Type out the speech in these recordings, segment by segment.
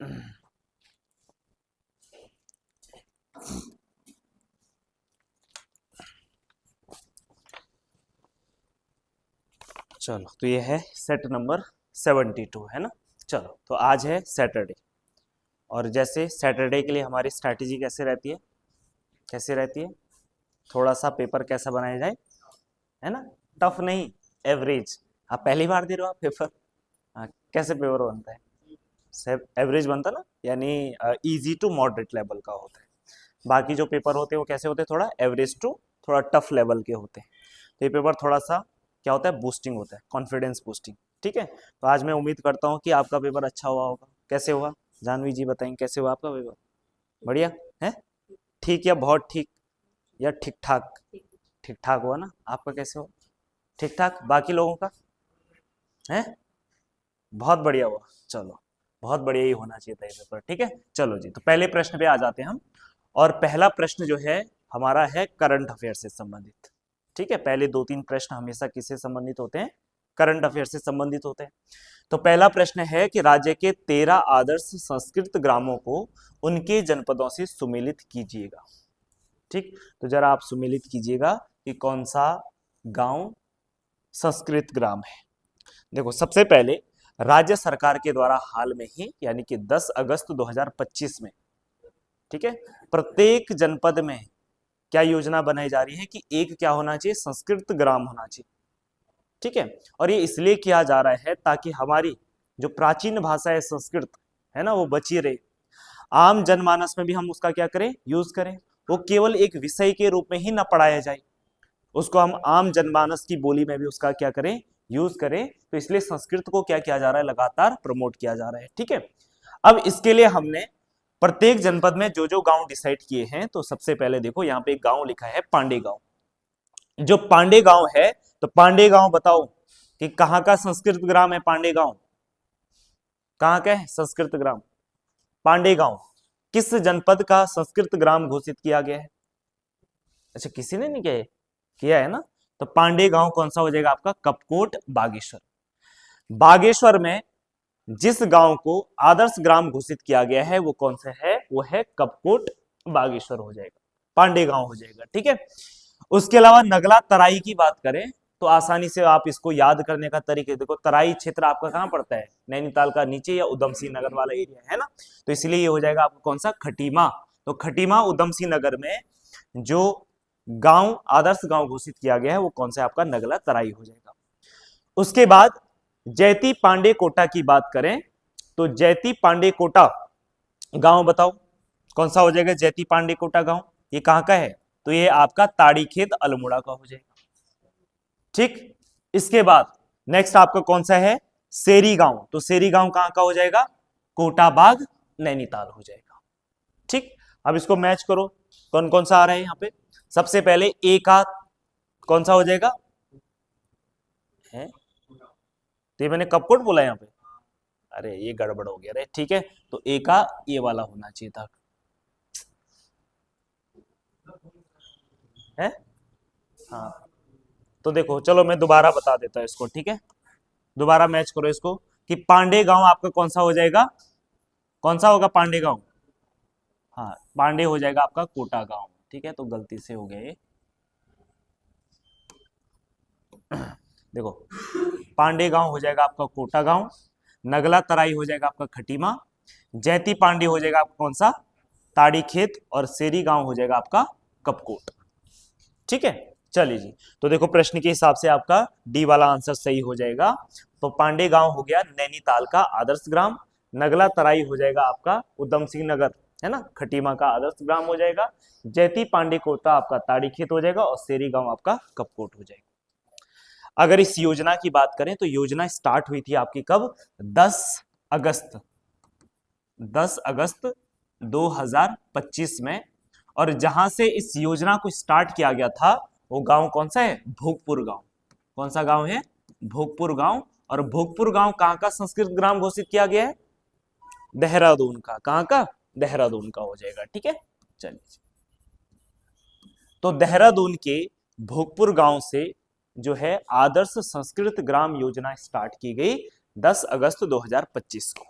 चलो, तो ये है सेट नंबर 72, है ना। चलो, तो आज है सैटरडे, और जैसे सैटरडे के लिए हमारी स्ट्रैटेजी कैसे रहती है, कैसे रहती है, थोड़ा सा पेपर कैसा बनाया जाए, है ना। टफ नहीं, एवरेज। आप पहली बार दे रहे हो आप पेपर। हाँ, कैसे पेपर बनता है, एवरेज बनता ना, यानी इजी टू मॉडरेट लेवल का होता है। बाकी जो पेपर होते हैं वो कैसे होते हैं, थोड़ा एवरेज टू थोड़ा टफ लेवल के होते हैं। तो ये पेपर थोड़ा सा क्या होता है, बूस्टिंग होता है, कॉन्फिडेंस बूस्टिंग। ठीक है, तो आज मैं उम्मीद करता हूँ कि आपका पेपर अच्छा हुआ होगा। कैसे हुआ, जानवी जी बताएंगे कैसे हुआ आपका पेपर। बढ़िया है, ठीक या बहुत ठीक, या ठीक ठाक। ठीक ठाक हुआ ना, आपका कैसे हुआ, ठीक ठाक। बाकी लोगों का है बहुत बढ़िया हुआ। चलो, बहुत बढ़िया ही होना चाहिए था ये पेपर। ठीक है, चलो जी, तो पहले प्रश्न पे आ जाते हैं हम। और पहला प्रश्न जो है हमारा है करंट अफेयर से संबंधित। ठीक है, पहले 2-3 प्रश्न हमेशा किससे संबंधित होते हैं, करंट अफेयर से संबंधित होते हैं। तो पहला प्रश्न है कि राज्य के 13 आदर्श संस्कृत ग्रामों को उनके जनपदों से सुमेलित कीजिएगा। ठीक, तो जरा आप सुमेलित कीजिएगा कि कौन सा गांव संस्कृत ग्राम है। देखो, सबसे पहले राज्य सरकार के द्वारा हाल में ही यानी कि 10 अगस्त 2025 में, ठीक है, प्रत्येक जनपद में क्या योजना बनाई जा रही है कि एक क्या होना चाहिए, संस्कृत ग्राम होना चाहिए। ठीक है, और ये इसलिए किया जा रहा है ताकि हमारी जो प्राचीन भाषा है संस्कृत, है ना, वो बची रहे। आम जनमानस में भी हम उसका क्या करें, यूज करें। वो केवल एक विषय के रूप में ही ना पढ़ाया जाए, उसको हम आम जनमानस की बोली में भी उसका क्या करें, यूज करें। तो इसलिए संस्कृत को क्या किया जा रहा है, लगातार प्रमोट किया जा रहा है। ठीक है, अब इसके लिए हमने प्रत्येक जनपद में जो जो गांव डिसाइड किए हैं, तो सबसे पहले देखो यहाँ पे एक गांव लिखा है पांडे गांव। जो पांडे गांव है, तो पांडे गांव बताओ कि कहां का संस्कृत ग्राम है, पांडे गांव कहां का है संस्कृत ग्राम। पांडे गांव किस जनपद का संस्कृत ग्राम घोषित किया गया है। अच्छा, किसी ने नहीं किया है ना। तो पांडे गांव कौन सा हो जाएगा आपका, कपकोट बागेश्वर। बागेश्वर में जिस गांव को आदर्श ग्राम घोषित किया गया है वो कौन सा है, वो है कपकोट बागेश्वर हो जाएगा, पांडे गांव हो जाएगा। ठीक है, उसके अलावा नगला तराई की बात करें तो आसानी से आप इसको याद करने का तरीके देखो। तराई क्षेत्र आपका कहां पड़ता है, नैनीताल का नीचे या उधम सिंह नगर वाला एरिया है ना। तो इसलिए ये हो जाएगा आपका कौन सा, खटीमा। तो खटीमा उधम सिंह नगर में जो गांव आदर्श गांव घोषित किया गया है वो कौन सा आपका, नगला तराई हो जाएगा। उसके बाद जैती पांडे कोटा की बात करें तो जैती पांडे कोटा गांव बताओ कौन सा हो जाएगा, जैती पांडे कोटा गांव ये कहां का है, तो ये आपका ताड़ीखेत अल्मोड़ा का हो जाएगा। ठीक, इसके बाद नेक्स्ट आपका कौन सा है, सेरी गांव। तो सेरी गांव कहां का हो जाएगा, कोटाबाग नैनीताल हो जाएगा। ठीक, अब इसको मैच करो, कौन कौन सा आ रहा है यहाँ पे। सबसे पहले ए का कौन सा हो जाएगा है, तो ये मैंने कपकोट बोला यहाँ पे, अरे ये गड़बड़ हो गया रे। ठीक है, तो ए का ये वाला होना चाहिए था, है। हाँ, तो देखो चलो मैं दोबारा बता देता हूँ इसको। ठीक है, दोबारा मैच करो इसको कि पांडे गांव आपका कौन सा हो जाएगा, कौन सा होगा पांडे गांव। हाँ, पांडे हो जाएगा आपका कोटा गांव। ठीक है, तो गलती से हो गया ये। देखो, पांडे गांव हो जाएगा आपका कोटा गांव, नगला तराई हो जाएगा आपका खटीमा, जैती पांडे हो जाएगा आपका कौन सा, ताड़ी खेत, और सेरी गांव हो जाएगा आपका कपकोट। ठीक है, चलिए जी, तो देखो प्रश्न के हिसाब से आपका डी वाला आंसर सही हो जाएगा। तो पांडे गांव हो गया नैनीताल का आदर्श ग्राम, नगला तराई हो जाएगा आपका उधम सिंह नगर, है ना, खटीमा का आदर्श ग्राम हो जाएगा, जैती पांडे कोटा आपका ताड़ी खेत हो जाएगा, और सेरी गांव आपका कपकोट हो जाएगा। अगर इस योजना की बात करें तो योजना स्टार्ट हुई थी आपकी कब, 10 अगस्त 10 अगस्त 2025 में। और जहां से इस योजना को स्टार्ट किया गया था वो गांव कौन सा है, भोगपुर गांव। कौन सा गांव है, भोगपुर गांव। और भोगपुर गांव कहां का संस्कृत ग्राम घोषित किया गया है, देहरादून का। कहां का, देहरादून का हो जाएगा। ठीक है, चलिए, तो देहरादून के भोगपुर गांव से जो है आदर्श संस्कृत ग्राम योजना स्टार्ट की गई 10 अगस्त 2025 को।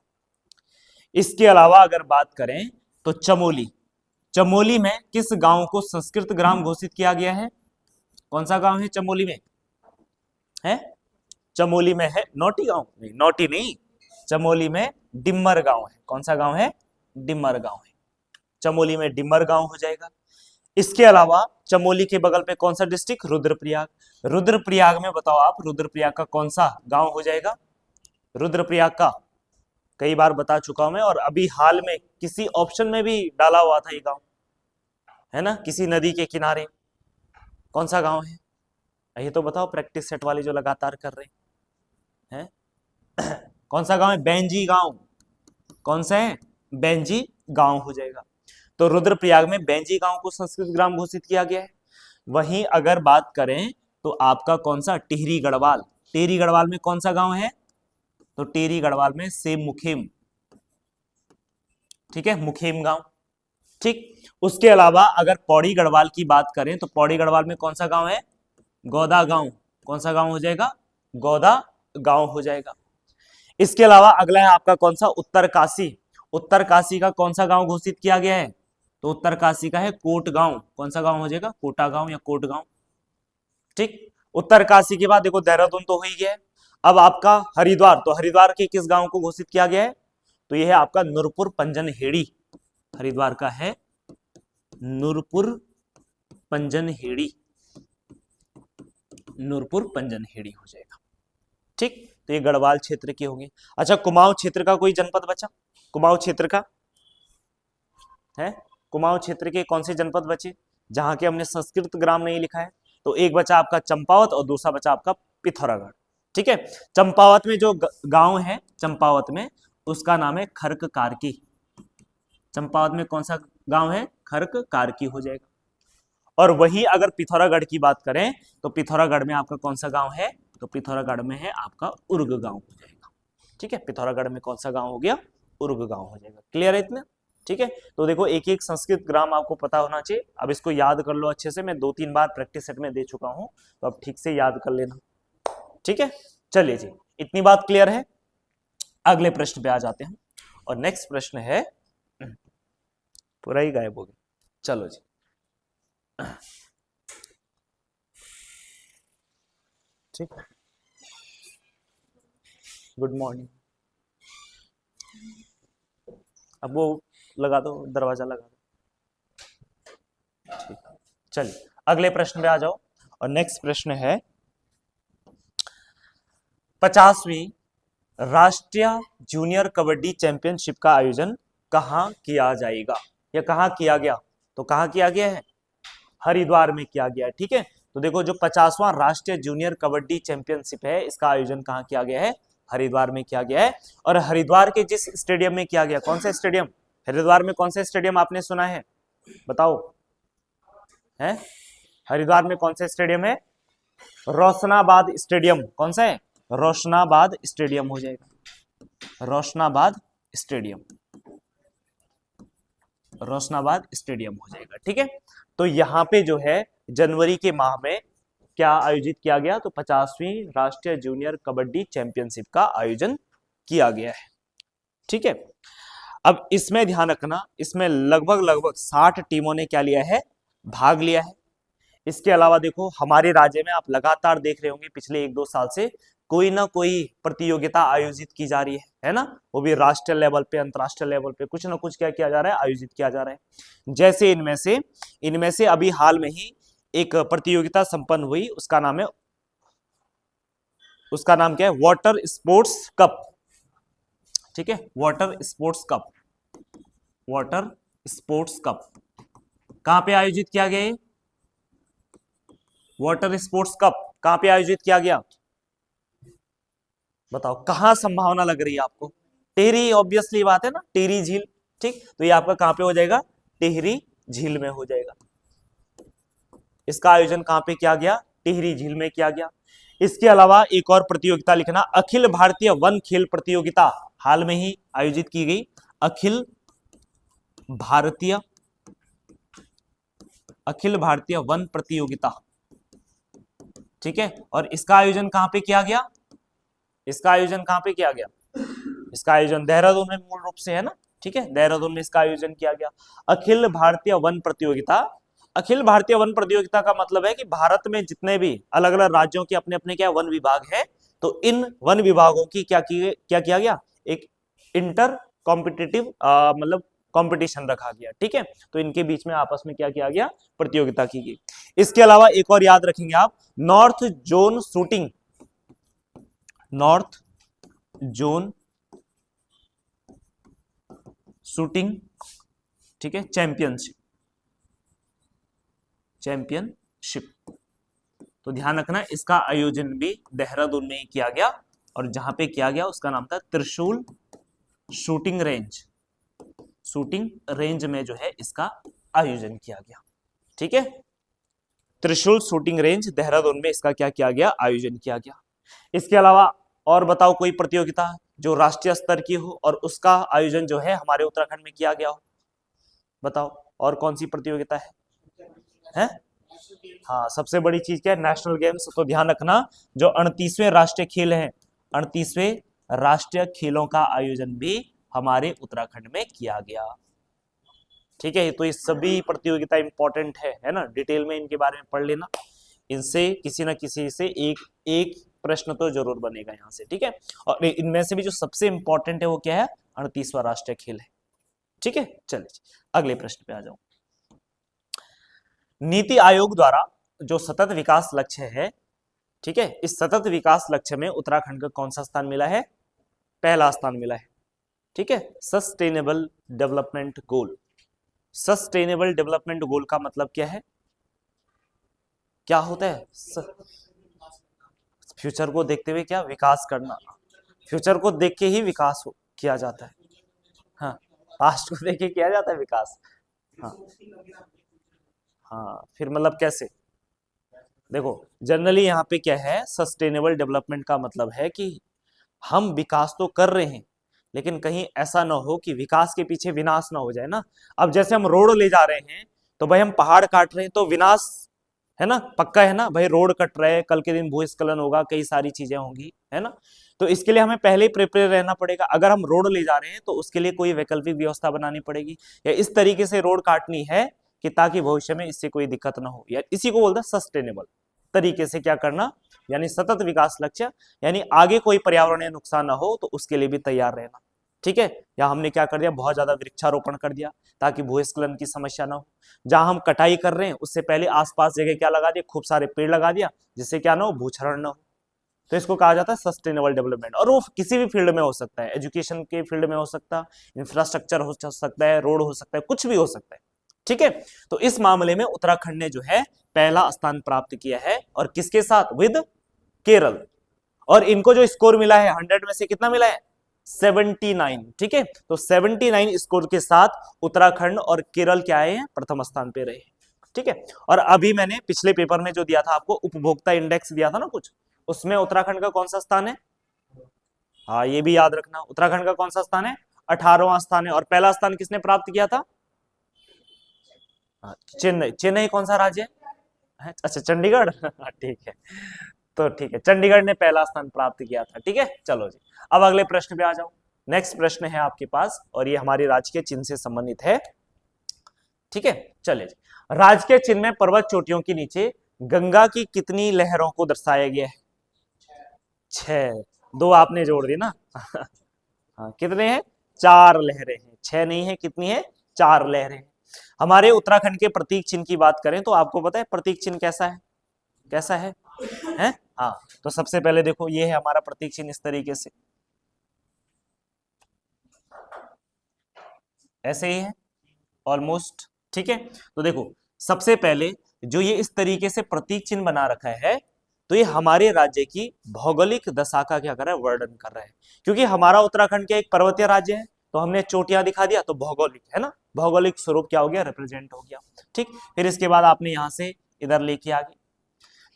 इसके अलावा अगर बात करें तो चमोली, चमोली में किस गांव को संस्कृत ग्राम घोषित किया गया है? कौन सा गांव है चमोली में? है चमोली में है नौटी गांव? नहीं, नौटी नहीं, चमोली में डिम्मर गांव है। कौन सा गांव है? डिम्मर गांव है। चमोली में डिम्मर गांव हो जाएगा। इसके अलावा चमोली के बगल में कौन सा डिस्ट्रिक्ट? रुद्रप्रयाग। रुद्रप्रयाग में बताओ आप, रुद्रप्रयाग का कौन सा गांव हो जाएगा? रुद्रप्रयाग का कई बार बता चुका हूं मैं, और अभी हाल में किसी ऑप्शन में भी डाला हुआ था ये गांव, है ना, किसी नदी के किनारे। कौन सा गांव है? ये तो बताओ प्रैक्टिस सेट वाले जो लगातार कर रहे हैं। कौन सा गांव है? बेंजी गांव। कौन सा है? बेंजी गांव हो जाएगा। तो रुद्रप्रयाग में बेंजी गांव को संस्कृत ग्राम घोषित किया गया है। वहीं अगर बात करें तो आपका कौन सा? टिहरी गढ़वाल। टिहरी गढ़वाल में कौन सा गांव है? तो टिहरी गढ़वाल में से मुखेम, ठीक है, मुखेम गांव। ठीक, उसके अलावा अगर पौड़ी गढ़वाल की बात करें तो पौड़ी गढ़वाल में कौन सा गांव है? गौदा गांव। कौन सा गांव हो जाएगा? गौदा गांव हो जाएगा। इसके अलावा अगला है आपका कौन सा? उत्तरकाशी। उत्तरकाशी का कौन सा गांव घोषित किया गया है? तो उत्तरकाशी का है कोट गांव। कौन सा गांव हो जाएगा? कोटा गांव या कोट गांव। ठीक, उत्तरकाशी के बाद देखो देहरादून तो हो ही गया है। अब आपका हरिद्वार, तो हरिद्वार के किस गांव को घोषित किया गया है? तो यह है आपका नूरपुर पंजनहेड़ी। हरिद्वार का है नूरपुर पंजनहेड़ी। नूरपुर पंजनहेड़ी हो जाएगा। ठीक, तो ये गढ़वाल क्षेत्र की होगी। अच्छा, कुमाऊं क्षेत्र का कोई जनपद बचा? कुमाऊं क्षेत्र का है? कुमाऊं क्षेत्र के कौन से जनपद बचे जहां के हमने संस्कृत ग्राम नहीं लिखा है? तो एक बचा आपका चंपावत और दूसरा बचा आपका पिथौरागढ़। ठीक है, चंपावत में जो गांव है, चंपावत में उसका नाम है खर्क कारकी। चंपावत में कौन सा गांव है? खर्क कारकी हो जाएगा। और वही अगर पिथौरागढ़ की बात करें तो पिथौरागढ़ में आपका कौन सा गांव है? तो पिथौरागढ़ में है आपका उर्ग गांव हो जाएगा। ठीक है, पिथौरागढ़ में कौन सा गांव हो गया? उर्ग गांव हो जाएगा। क्लियर है इतना? ठीक है, तो देखो एक एक संस्कृत ग्राम आपको पता होना चाहिए। अब इसको याद कर लो अच्छे से, मैं 2-3 बार प्रैक्टिस सेट में दे चुका हूं, तो अब ठीक से याद कर लेना। ठीक है, चलिए जी, इतनी बात क्लियर है। अगले प्रश्न पे आ जाते हैं, और नेक्स्ट प्रश्न है, पूरा ही गायब हो गया। चलो जी, ठीक, गुड मॉर्निंग। अब वो लगा दो, दरवाजा लगा दो। ठीक, चलिए अगले प्रश्न पे आ जाओ, और नेक्स्ट प्रश्न है 50वीं राष्ट्रीय जूनियर कबड्डी चैंपियनशिप का आयोजन कहाँ किया जाएगा, या कहाँ किया गया? तो कहाँ किया गया है? हरिद्वार में किया गया है। ठीक है, तो देखो जो 50वां राष्ट्रीय जूनियर कबड्डी चैंपियनशिप है, इसका आयोजन कहाँ किया गया है? हरिद्वार में किया गया है। और हरिद्वार के जिस स्टेडियम में किया गया, कौन सा स्टेडियम? हरिद्वार में कौन सा स्टेडियम आपने सुना है? बताओ, है हरिद्वार में कौन सा स्टेडियम है? रोशनाबाद स्टेडियम। कौन सा है? रोशनाबाद स्टेडियम हो जाएगा। रोशनाबाद स्टेडियम, रोशनाबाद स्टेडियम हो जाएगा। ठीक है, तो यहाँ पे जो है जनवरी के माह में क्या आयोजित किया गया? तो 50वीं राष्ट्रीय जूनियर कबड्डी चैंपियनशिप का आयोजन किया गया है। ठीक है, अब इसमें ध्यान रखना, इसमें लगभग 60 टीमों ने क्या लिया है? भाग लिया है। इसके अलावा देखो हमारे राज्य में आप लगातार देख रहे होंगे पिछले 1-2 साल से कोई ना कोई प्रतियोगिता आयोजित की जा रही है ना, वो भी राष्ट्रीय लेवल पे, अंतर्राष्ट्रीय लेवल पे कुछ ना कुछ क्या किया जा रहा है? आयोजित किया जा रहा है। जैसे इनमें से अभी हाल में ही एक प्रतियोगिता संपन्न हुई, उसका नाम क्या है? Water sports cup. ठीक है, water sports cup, water sports cup कहां पे आयोजित किया गया? वाटर स्पोर्ट्स कप कहां पे आयोजित किया गया? बताओ कहां संभावना लग रही है आपको? टिहरी, ऑब्वियसली बात है ना, टिहरी झील। ठीक, तो ये आपका कहां पे हो जाएगा? टिहरी झील में हो जाएगा। इसका आयोजन कहां पे किया गया? टिहरी झील में किया गया। इसके अलावा एक और प्रतियोगिता लिखना, अखिल भारतीय वन खेल प्रतियोगिता हाल में ही आयोजित की गई। अखिल भारतीय वन प्रतियोगिता। ठीक है, और इसका आयोजन कहां पे किया गया? इसका आयोजन कहां पे किया गया? इसका आयोजन देहरादून में मूल रूप से है ना, ठीक है, देहरादून में इसका आयोजन किया गया। अखिल भारतीय वन प्रतियोगिता, अखिल भारतीय वन प्रतियोगिता का मतलब है कि भारत में जितने भी अलग अलग राज्यों के अपने अपने क्या वन विभाग है, तो इन वन विभागों की क्या किया गया, एक इंटर कॉम्पिटिटिव मतलब कंपटीशन रखा गया, ठीक है। तो इनके बीच में आपस में क्या किया गया, प्रतियोगिता की गई। इसके अलावा एक और याद रखेंगे आप, north zone shooting, north zone shooting, ठीक है, चैंपियनशिप, चैंपियनशिप। तो ध्यान रखना इसका आयोजन भी देहरादून में ही किया गया, और जहां पे किया गया उसका नाम था त्रिशूल शूटिंग रेंज, शूटिंग रेंज में जो है इसका आयोजन किया गया, ठीक है। त्रिशूल शूटिंग रेंज देहरादून में इसका क्या किया गया, आयोजन किया गया। इसके अलावा और बताओ कोई प्रतियोगिता जो राष्ट्रीय स्तर की हो और उसका आयोजन जो है हमारे उत्तराखंड में किया गया हो, बताओ और कौन सी प्रतियोगिता है? हाँ, सबसे बड़ी चीज क्या है, नेशनल गेम्स। तो ध्यान रखना जो 38वें राष्ट्रीय खेल हैं, 38वें राष्ट्रीय खेलों का आयोजन भी हमारे उत्तराखंड में किया गया, ठीक है। तो ये सभी प्रतियोगिता इंपॉर्टेंट है ना, डिटेल में इनके बारे में पढ़ लेना, इनसे किसी ना किसी से एक एक प्रश्न तो जरूर बनेगा यहाँ से, ठीक है। और इनमें से भी जो सबसे इंपॉर्टेंट है वो क्या है, 38वां राष्ट्रीय खेल है, ठीक है। चलिए अगले प्रश्न पे आ जाऊं। नीति आयोग द्वारा जो सतत विकास लक्ष्य है, ठीक है, इस सतत विकास लक्ष्य में उत्तराखंड को कौन सा स्थान मिला है, पहला स्थान मिला है, ठीक है। Sustainable development goal, sustainable development goal का मतलब क्या है, क्या होता है, फ्यूचर को देखते हुए क्या विकास करना, फ्यूचर को देख के ही विकास किया जाता है, हाँ, पास्ट को देख के किया जाता है विकास, हाँ हाँ, फिर मतलब कैसे, देखो जनरली यहाँ पे क्या है, सस्टेनेबल डेवलपमेंट का मतलब है कि हम विकास तो कर रहे हैं लेकिन कहीं ऐसा ना हो कि विकास के पीछे विनाश ना हो जाए ना। अब जैसे हम रोड ले जा रहे हैं तो भाई हम पहाड़ काट रहे हैं तो विनाश है ना, पक्का है ना भाई, रोड कट रहे हैं, कल के दिन भूस्खलन होगा, कई सारी चीजें होंगी, है ना। तो इसके लिए हमें पहले ही प्रिपेयर रहना पड़ेगा। अगर हम रोड ले जा रहे हैं तो उसके लिए कोई वैकल्पिक व्यवस्था बनानी पड़ेगी, या इस तरीके से रोड काटनी है कि ताकि भविष्य में इससे कोई दिक्कत ना हो, या इसी को बोलते हैं सस्टेनेबल तरीके से क्या करना, यानी सतत विकास लक्ष्य, यानी आगे कोई पर्यावरणीय नुकसान ना हो तो उसके लिए भी तैयार रहना, ठीक है। या हमने क्या कर दिया, बहुत ज्यादा वृक्षारोपण कर दिया ताकि भूस्खलन की समस्या ना हो। जहां हम कटाई कर रहे हैं उससे पहले आसपास जगह क्या लगा दिया, खूब सारे पेड़ लगा दिया, जिससे क्या ना हो, भूक्षरण ना हो। तो इसको कहा जाता है सस्टेनेबल डेवलपमेंट, और वो किसी भी फील्ड में हो सकता है, एजुकेशन के फील्ड में हो सकता है, इंफ्रास्ट्रक्चर हो सकता है, रोड हो सकता है, कुछ भी हो सकता है, ठीक है। तो इस मामले में उत्तराखंड ने जो है पहला स्थान प्राप्त किया है, और किसके साथ, विद केरल। और इनको जो स्कोर मिला है 100 में से कितना मिला है, 79, ठीक है। तो 79 स्कोर के साथ उत्तराखंड और केरल क्या आए हैं, प्रथम स्थान पे रहे, ठीक है। और अभी मैंने पिछले पेपर में जो दिया था आपको, उपभोक्ता इंडेक्स दिया था ना कुछ, उसमें उत्तराखंड का कौन सा स्थान है, हाँ ये भी याद रखना, उत्तराखंड का कौन सा स्थान है, 18वां स्थान है। और पहला स्थान किसने प्राप्त किया था, चेन्नई। चेन्नई कौन सा राज्य है, अच्छा चंडीगढ़ ठीक है, तो ठीक है, चंडीगढ़ ने पहला स्थान प्राप्त किया था, ठीक है। चलो जी, अब अगले प्रश्न पे आ जाओ। नेक्स्ट प्रश्न है आपके पास, और ये हमारी राजकीय चिन्ह से संबंधित है, ठीक है। चलिए जी, राजकीय चिन्ह में पर्वत चोटियों के नीचे गंगा की कितनी लहरों को दर्शाया गया है, 6, 2 आपने जोड़ दी ना हाँ, कितने हैं, 4 लहरें हैं, 6 नहीं है, कितनी है, 4 लहरें हैं। हमारे उत्तराखंड के प्रतीक चिन्ह की बात करें तो आपको पता है प्रतीक चिन्ह कैसा है, कैसा है, हैं? हाँ, तो सबसे पहले देखो ये है हमारा प्रतीक चिन्ह, इस तरीके से ऐसे ही है ऑलमोस्ट, ठीक है। तो देखो सबसे पहले जो ये इस तरीके से प्रतीक चिन्ह बना रखा है, तो ये हमारे राज्य की भौगोलिक दशा का क्या कर रहा है, वर्णन कर रहा है। क्योंकि हमारा उत्तराखंड क्या एक पर्वतीय राज्य है, तो हमने चोटियां दिखा दिया, तो भौगोलिक है ना, भौगोलिक स्वरूप क्या हो गया, रिप्रेजेंट हो गया, ठीक। फिर इसके बाद आपने यहां से इधर लेके आ गए,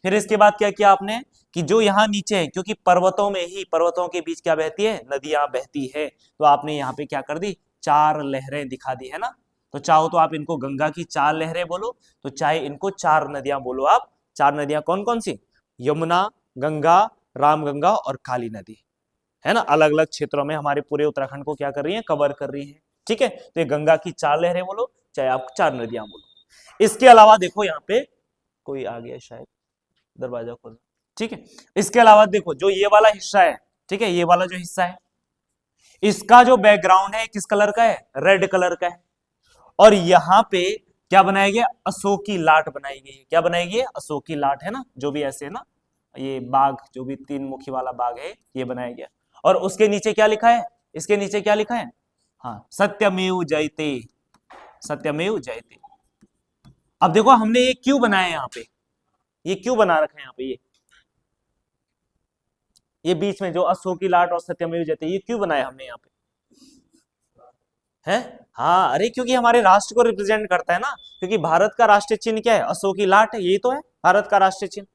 फिर इसके बाद क्या किया आपने कि जो यहाँ नीचे है, क्योंकि पर्वतों में ही, पर्वतों के बीच क्या बहती है, नदियां बहती है, तो आपने यहाँ पे क्या कर दी, 4 लहरें दिखा दी है ना। तो चाहो तो आप इनको गंगा की 4 लहरें बोलो, तो चाहे इनको 4 नदियां बोलो आप। 4 नदियां कौन कौन सी, यमुना, गंगा, रामगंगा और काली नदी, है ना, अलग अलग क्षेत्रों में हमारे पूरे उत्तराखंड को क्या कर रही है, कवर कर रही है। ठीक है, तो ये गंगा की 4 लहरें बोलो, चाहे आप 4 नदियां बोलो। इसके अलावा देखो यहाँ पे कोई आ गया शायद, दरवाजा खोलो। ठीक है, इसके अलावा देखो जो ये वाला हिस्सा है, ठीक है, ये वाला जो हिस्सा है, इसका जो बैकग्राउंड है किस कलर का है, रेड कलर का है। और यहाँ पे क्या बनाया गया, अशोक की लाट बनाई गई है। क्या बनाई गई है, अशोक की लाट, है ना, जो भी ऐसे है ना, ये बाघ, जो भी 3 मुखी वाला बाघ है, ये बनाया गया। और उसके नीचे क्या लिखा है, इसके नीचे क्या लिखा है, हाँ, सत्यमेव जयते, सत्यमेव जयते। अब देखो हमने ये क्यों बनाया है, यहाँ पे ये क्यों बना रखा है, यहाँ पे ये बीच में जो अशोक की लाट और सत्यमेव जयते, ये क्यों बनाया हमने यहाँ पे, है, हाँ, अरे क्योंकि हमारे राष्ट्र को रिप्रेजेंट करता है ना, क्योंकि भारत का राष्ट्रीय चिन्ह क्या है, अशोक की लाट है, यही तो है भारत का राष्ट्रीय चिन्ह।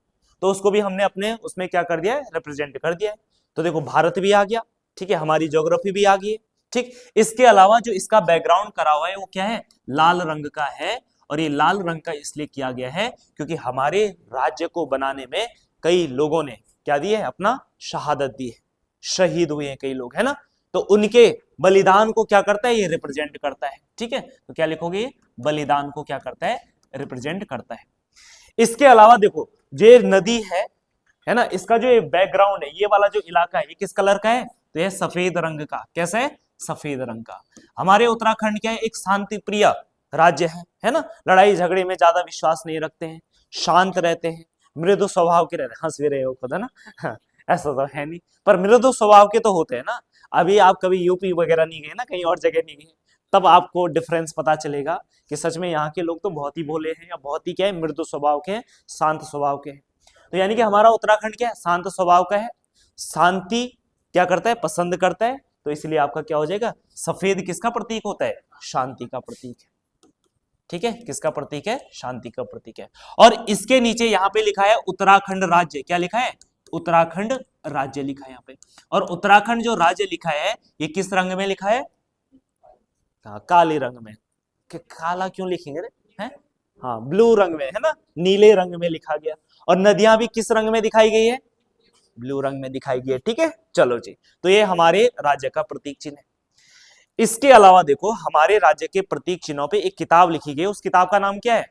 तो उसको भी हमने अपने उसमें क्या कर दिया है, रिप्रेजेंट कर दिया है। तो देखो भारत भी आ गया, ठीक है, हमारी ज्योग्राफी भी आ गई है। ठीक, इसके अलावा जो इसका बैकग्राउंड करा हुआ है वो क्या है, लाल रंग का है। और ये लाल रंग का इसलिए किया गया है क्योंकि हमारे राज्य को बनाने में कई लोगों ने क्या दिए है, अपना शहादत दी है, शहीद हुए हैं कई लोग, है ना। तो उनके बलिदान को क्या करता है, ये रिप्रेजेंट करता है। ठीक है, तो क्या लिखोगे, ये बलिदान को क्या करता है, रिप्रेजेंट करता है। इसके अलावा देखो ये नदी है ना, इसका जो ये बैकग्राउंड है, ये वाला जो इलाका है, ये किस कलर का है, तो ये सफेद रंग का। कैसा है, सफेद रंग का। हमारे उत्तराखंड क्या है, एक शांति प्रिय राज्य है ना, लड़ाई झगड़े में ज्यादा विश्वास नहीं रखते हैं, शांत रहते हैं, मृदु स्वभाव के रहते हैं। हंस भी रहे हो खुद, है ना, ऐसा तो है नहीं, पर मृदु स्वभाव के तो होते हैं ना। अभी आप कभी यूपी वगैरह नहीं गए ना, कहीं और जगह नहीं गए, तब आपको डिफरेंस पता चलेगा कि सच में यहाँ के लोग तो बहुत ही भोले हैं, या बहुत ही क्या है, मृदु स्वभाव के हैं, शांत स्वभाव के हैं। तो यानी कि हमारा उत्तराखंड क्या है, शांत स्वभाव का है, शांति क्या करता है, पसंद करता है। तो इसलिए आपका क्या हो जाएगा, सफेद किसका प्रतीक होता है, शांति का प्रतीक है। ठीक है, किसका प्रतीक है, शांति का प्रतीक है। और इसके नीचे यहाँ पे लिखा है उत्तराखंड राज्य। क्या लिखा है, उत्तराखंड राज्य लिखा है यहाँ पे। और उत्तराखंड जो राज्य लिखा है ये किस रंग में लिखा है, काले रंग में। काला क्यों लिखेंगे रे, है, हाँ, ब्लू रंग में, है ना, नीले रंग में लिखा गया। और नदियां भी किस रंग में दिखाई गई है, ब्लू रंग में दिखाई गई है। ठीक है, चलो जी, तो ये हमारे राज्य का प्रतीक चिन्ह है। इसके अलावा देखो हमारे राज्य के प्रतीक चिन्हों पे एक किताब लिखी गई, उस किताब का नाम क्या है,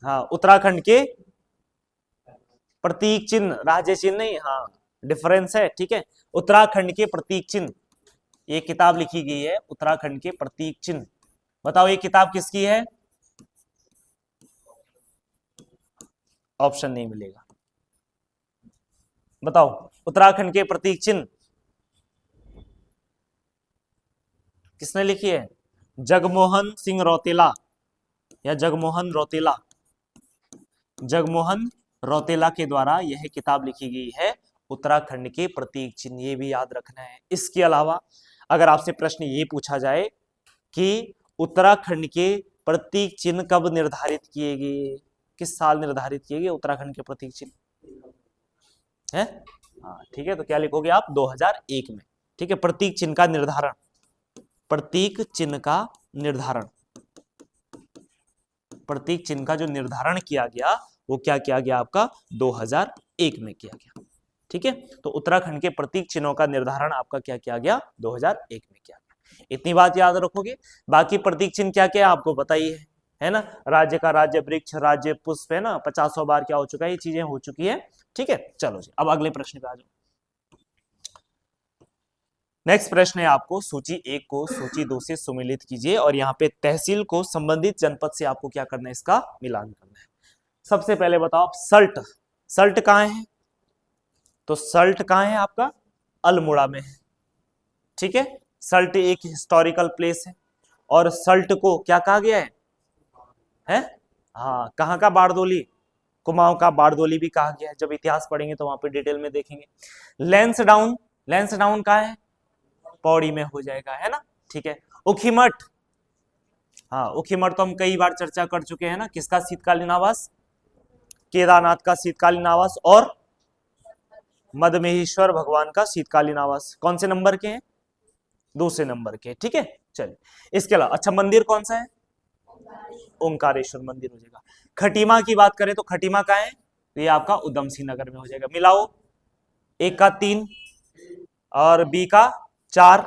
हाँ, उत्तराखंड के प्रतीक चिन्ह, राज्य चिन्ह नहीं, हाँ, डिफरेंस है। ठीक है, उत्तराखंड के प्रतीक चिन्ह, ये किताब लिखी गई है उत्तराखंड के प्रतीक चिन्ह। बताओ ये किताब किसकी है, ऑप्शन नहीं मिलेगा, बताओ उत्तराखंड के प्रतीक चिन्ह किसने लिखी है, जगमोहन सिंह रौतेला या जगमोहन रौतेला, जगमोहन रौतेला के द्वारा यह किताब लिखी गई है उत्तराखंड के प्रतीक चिन्ह, ये भी याद रखना है। इसके अलावा अगर आपसे प्रश्न ये पूछा जाए कि उत्तराखंड के प्रतीक चिन्ह कब निर्धारित किए गए, किस साल निर्धारित किए गए उत्तराखंड के प्रतीक चिन्ह, है, हाँ, ठीक है, तो क्या लिखोगे आप, 2001 में। ठीक है, प्रतीक चिन्ह का निर्धारण, प्रतीक चिन्ह का निर्धारण, प्रतीक चिन्ह का जो निर्धारण किया गया वो क्या किया गया आपका, 2001 में किया गया। ठीक है, तो उत्तराखंड के प्रतीक चिन्हों का निर्धारण आपका क्या किया गया, 2001 में किया गया। इतनी बात याद रखोगे। बाकी प्रतीक चिन्ह क्या क्या आपको पता ही है ना, राज्य का राज्य वृक्ष, राज्य पुष्प, है ना, 50 बार क्या हो चुका है, ये चीजें हो चुकी है। ठीक है, चलो जी, अब अगले प्रश्न पे आ जाओ। नेक्स्ट प्रश्न है आपको, सूची 1 को सूची 2 से सुमेलित कीजिए, और यहाँ पे तहसील को संबंधित जनपद से आपको क्या करना है, इसका मिलान करना है। सबसे पहले बताओ सल्ट, सल्ट कहाँ है, तो सल्ट कहाँ है आपका, अल्मोड़ा में है। ठीक है, सल्ट एक हिस्टोरिकल प्लेस है, और सल्ट को क्या कहा गया है, हाँ, कहाँ का, बारदोली, कुमाऊं का बारदोली भी कहा गया है। जब इतिहास पढ़ेंगे तो वहां पे डिटेल में देखेंगे। लैंसडाउन, लैंसडाउन कहाँ है, पौड़ी में हो जाएगा, है ना। ठीक है, उखीमठ, हाँ, उखीमठ तो हम कई बार चर्चा कर चुके हैं ना, किसका शीतकालीन आवास, केदारनाथ का शीतकालीन आवास, और मदमेश्वर भगवान का शीतकालीन आवास। कौन से नंबर के हैं, दूसरे नंबर के। ठीक है, चलिए, इसके अलावा अच्छा मंदिर कौन सा है, ओंकारेश्वर मंदिर हो जाएगा। खटीमा की बात करें तो खटीमा कहाँ है, तो ये आपका उधम सिंह नगर में हो जाएगा। मिलाओ, ए का 3 और बी का 4,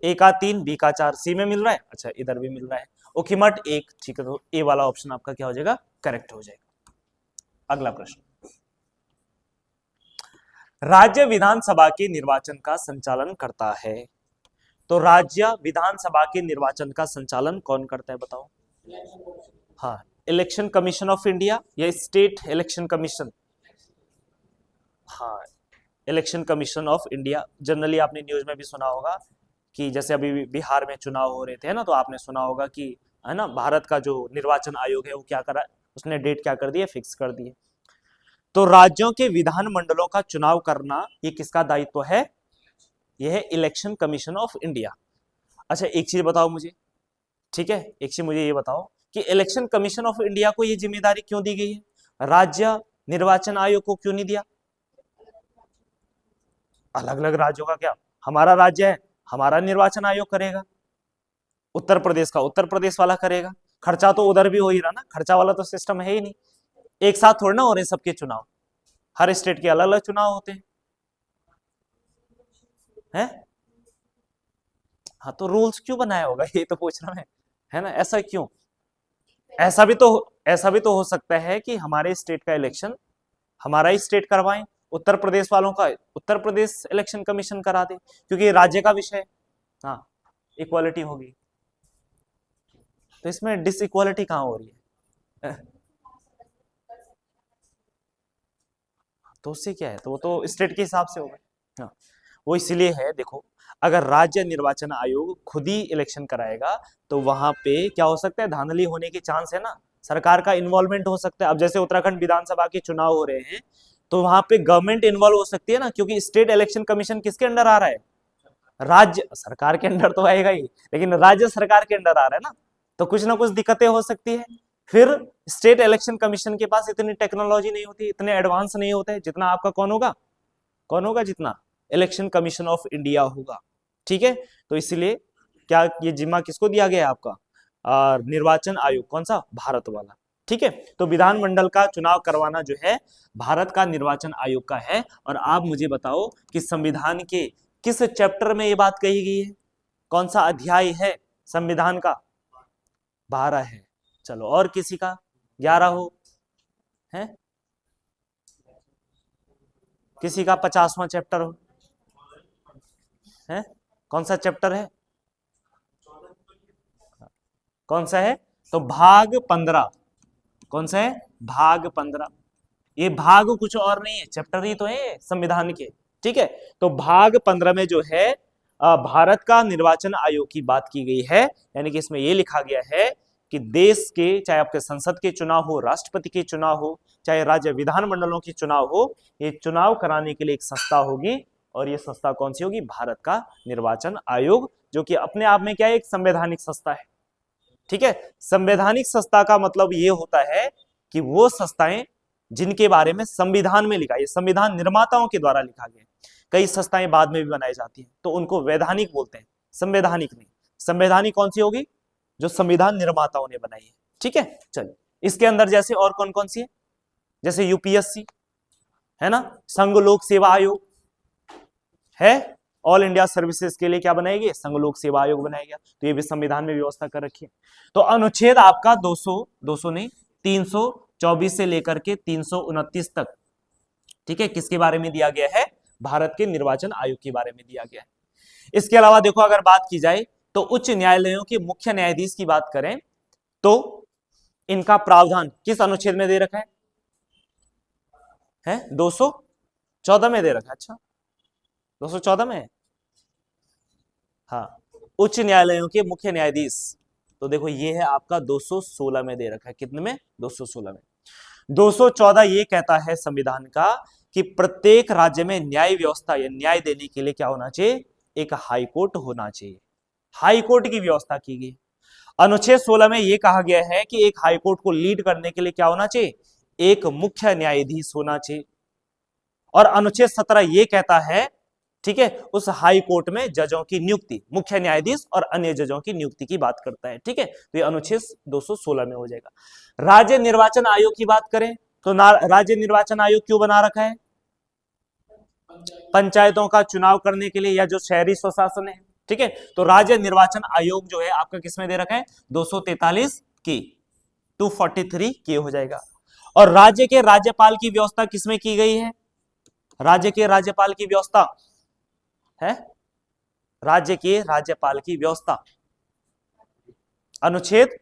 ए का 3 बी का 4, सी में मिल रहा है, अच्छा इधर भी मिल रहा है, ओखीमठ 1, ठीक है, तो ए वाला ऑप्शन आपका क्या हो जाएगा, करेक्ट हो जाएगा। अगला प्रश्न, राज्य विधानसभा के निर्वाचन का संचालन करता है, तो राज्य विधानसभा के निर्वाचन का संचालन कौन करता है बताओ। हाँ, इलेक्शन कमीशन ऑफ इंडिया या स्टेट इलेक्शन कमीशन। हाँ, election commission of India. Generally आपने न्यूज में भी सुना होगा कि जैसे अभी बिहार में चुनाव हो रहे थे ना, तो आपने सुना होगा कि है ना, भारत का जो निर्वाचन आयोग है वो क्या करा, उसने डेट क्या कर दी है, फिक्स कर दी है। तो राज्यों के विधान मंडलों का चुनाव करना ये किसका दायित्व है, यह है इलेक्शन कमीशन ऑफ इंडिया। अच्छा एक चीज बताओ मुझे, ठीक है, एक चीज मुझे ये बताओ कि इलेक्शन कमीशन ऑफ इंडिया को ये जिम्मेदारी क्यों दी गई है, राज्य निर्वाचन आयोग को क्यों नहीं दिया। अलग अलग राज्यों का क्या, हमारा राज्य है, हमारा निर्वाचन आयोग करेगा, उत्तर प्रदेश का उत्तर प्रदेश वाला करेगा, खर्चा तो उधर भी हो ही रहा ना, खर्चा वाला तो सिस्टम है ही नहीं, एक साथ थोड़ा ना हो रहे सबके चुनाव, हर स्टेट के अलग अलग चुनाव होते हैं। हाँ तो रूल्स क्यों बनाया होगा, ये तो पूछ रहा मैं, है ना, ऐसा क्यों। ऐसा भी तो ऐसा भी तो हो सकता है कि हमारे स्टेट का इलेक्शन हमारा ही स्टेट करवाएं, उत्तर प्रदेश वालों का उत्तर प्रदेश इलेक्शन कमीशन करा दे, क्योंकि ये राज्य का विषय है। हाँ, इक्वालिटी होगी, तो इसमें डिसइक्वालिटी कहाँ हो रही है। तो उससे क्या है, तो वो तो स्टेट के हिसाब से होगा। हाँ, वो इसलिए है, देखो अगर राज्य निर्वाचन आयोग खुद ही इलेक्शन कराएगा तो वहां पे क्या हो सकता है, धांधली होने के चांस है ना, सरकार का इन्वॉल्वमेंट हो सकता है। अब जैसे उत्तराखंड विधानसभा के चुनाव हो रहे हैं तो वहां पे गवर्नमेंट इन्वॉल्व हो सकती है ना, क्योंकि स्टेट इलेक्शन कमीशन किसके अंडर आ रहा है, राज्य सरकार के अंडर तो आएगा ही, लेकिन राज्य सरकार के अंडर आ रहा है ना, तो कुछ ना कुछ दिक्कतें हो सकती है। फिर स्टेट इलेक्शन कमीशन के पास इतनी टेक्नोलॉजी नहीं होती, इतने एडवांस नहीं होते जितना आपका कौन होगा जितना इलेक्शन कमीशन ऑफ इंडिया होगा, ठीक है। तो इसलिए क्या ये जिम्मा किसको दिया गया है आपका, निर्वाचन आयोग, कौन सा, भारत वाला, ठीक है। तो विधानमंडल का चुनाव करवाना जो है भारत का निर्वाचन आयोग का है। और आप मुझे बताओ कि संविधान के किस चैप्टर में ये बात कही गई है, कौन सा अध्याय है संविधान का, 12 है। चलो और किसी का 11 हो, है किसी का 50वां चैप्टर हो, है कौन सा चैप्टर है, कौन सा है, तो भाग 15, कौन सा है, भाग 15। ये भाग कुछ और नहीं है, चैप्टर ही तो है संविधान के, ठीक है। तो भाग 15 में जो है भारत का निर्वाचन आयोग की बात की गई है, यानी कि इसमें यह लिखा गया है कि देश के चाहे आपके संसद के चुनाव हो, राष्ट्रपति के चुनाव हो, चाहे राज्य विधानमंडलों के चुनाव हो, ये चुनाव कराने के लिए एक संस्था होगी, और ये संस्था कौन सी होगी, भारत का निर्वाचन आयोग, जो कि अपने आप में क्या है, एक संवैधानिक संस्था है, ठीक है। संवैधानिक संस्था का मतलब ये होता है कि वो संस्थाएं जिनके बारे में संविधान में लिखा है, संविधान निर्माताओं के द्वारा लिखा गया, कई संस्थाएं बाद में भी बनाई जाती हैं तो उनको वैधानिक बोलते हैं, संवैधानिक नहीं। संवैधानिक कौन सी होगी, जो संविधान निर्माताओं ने बनाई है, ठीक है। चलिए इसके अंदर जैसे और कौन कौन सी है, जैसे यूपीएससी है ना, संघ लोक सेवा आयोग है, ऑल इंडिया सर्विसेज के लिए क्या बनाएगी, संघ लोक सेवा आयोग बनाएगा, तो ये भी संविधान में व्यवस्था कर रखी है। तो अनुच्छेद आपका 200 नहीं 324 से लेकर के 329 तक, ठीक है, किसके बारे में दिया गया है, भारत के निर्वाचन आयोग के बारे में दिया गया है। इसके अलावा देखो अगर बात की जाए तो उच्च न्यायालयों के मुख्य न्यायाधीश की बात करें तो इनका प्रावधान किस अनुच्छेद में दे रखा है 214 में दे रखा है, अच्छा 214 में है, हाँ। उच्च न्यायालयों के मुख्य न्यायाधीश, तो देखो ये है आपका 216 में दे रखा है, कितने में, 216 में। 214 ये कहता है संविधान का कि प्रत्येक राज्य में न्याय व्यवस्था या न्याय देने के लिए क्या होना चाहिए, एक हाई कोर्ट होना चाहिए, हाई कोर्ट की व्यवस्था की गई। अनुच्छेद 16 में यह कहा गया है कि एक हाई कोर्ट को लीड करने के लिए क्या होना चाहिए, एक मुख्य न्यायाधीश होना चाहिए। और अनुच्छेद 17 यह कहता है, ठीक है, उस हाई कोर्ट में जजों की नियुक्ति, मुख्य न्यायाधीश और अन्य जजों की नियुक्ति की बात करता है, ठीक है। तो ये अनुच्छेद 216 में हो जाएगा। राज्य निर्वाचन आयोग की बात करें तो राज्य निर्वाचन आयोग क्यों बना रखा है, पंचायतों का चुनाव करने के लिए या जो शहरी स्वशासन है, ठीक है। तो राज्य निर्वाचन आयोग जो है आपका किसमें दे रखा है, 243 की, 243 की हो जाएगा। और राज्य के राज्यपाल की व्यवस्था किसमें की गई है, राज्य के राज्यपाल की व्यवस्था है, राज्य के राज्यपाल की व्यवस्था अनुच्छेद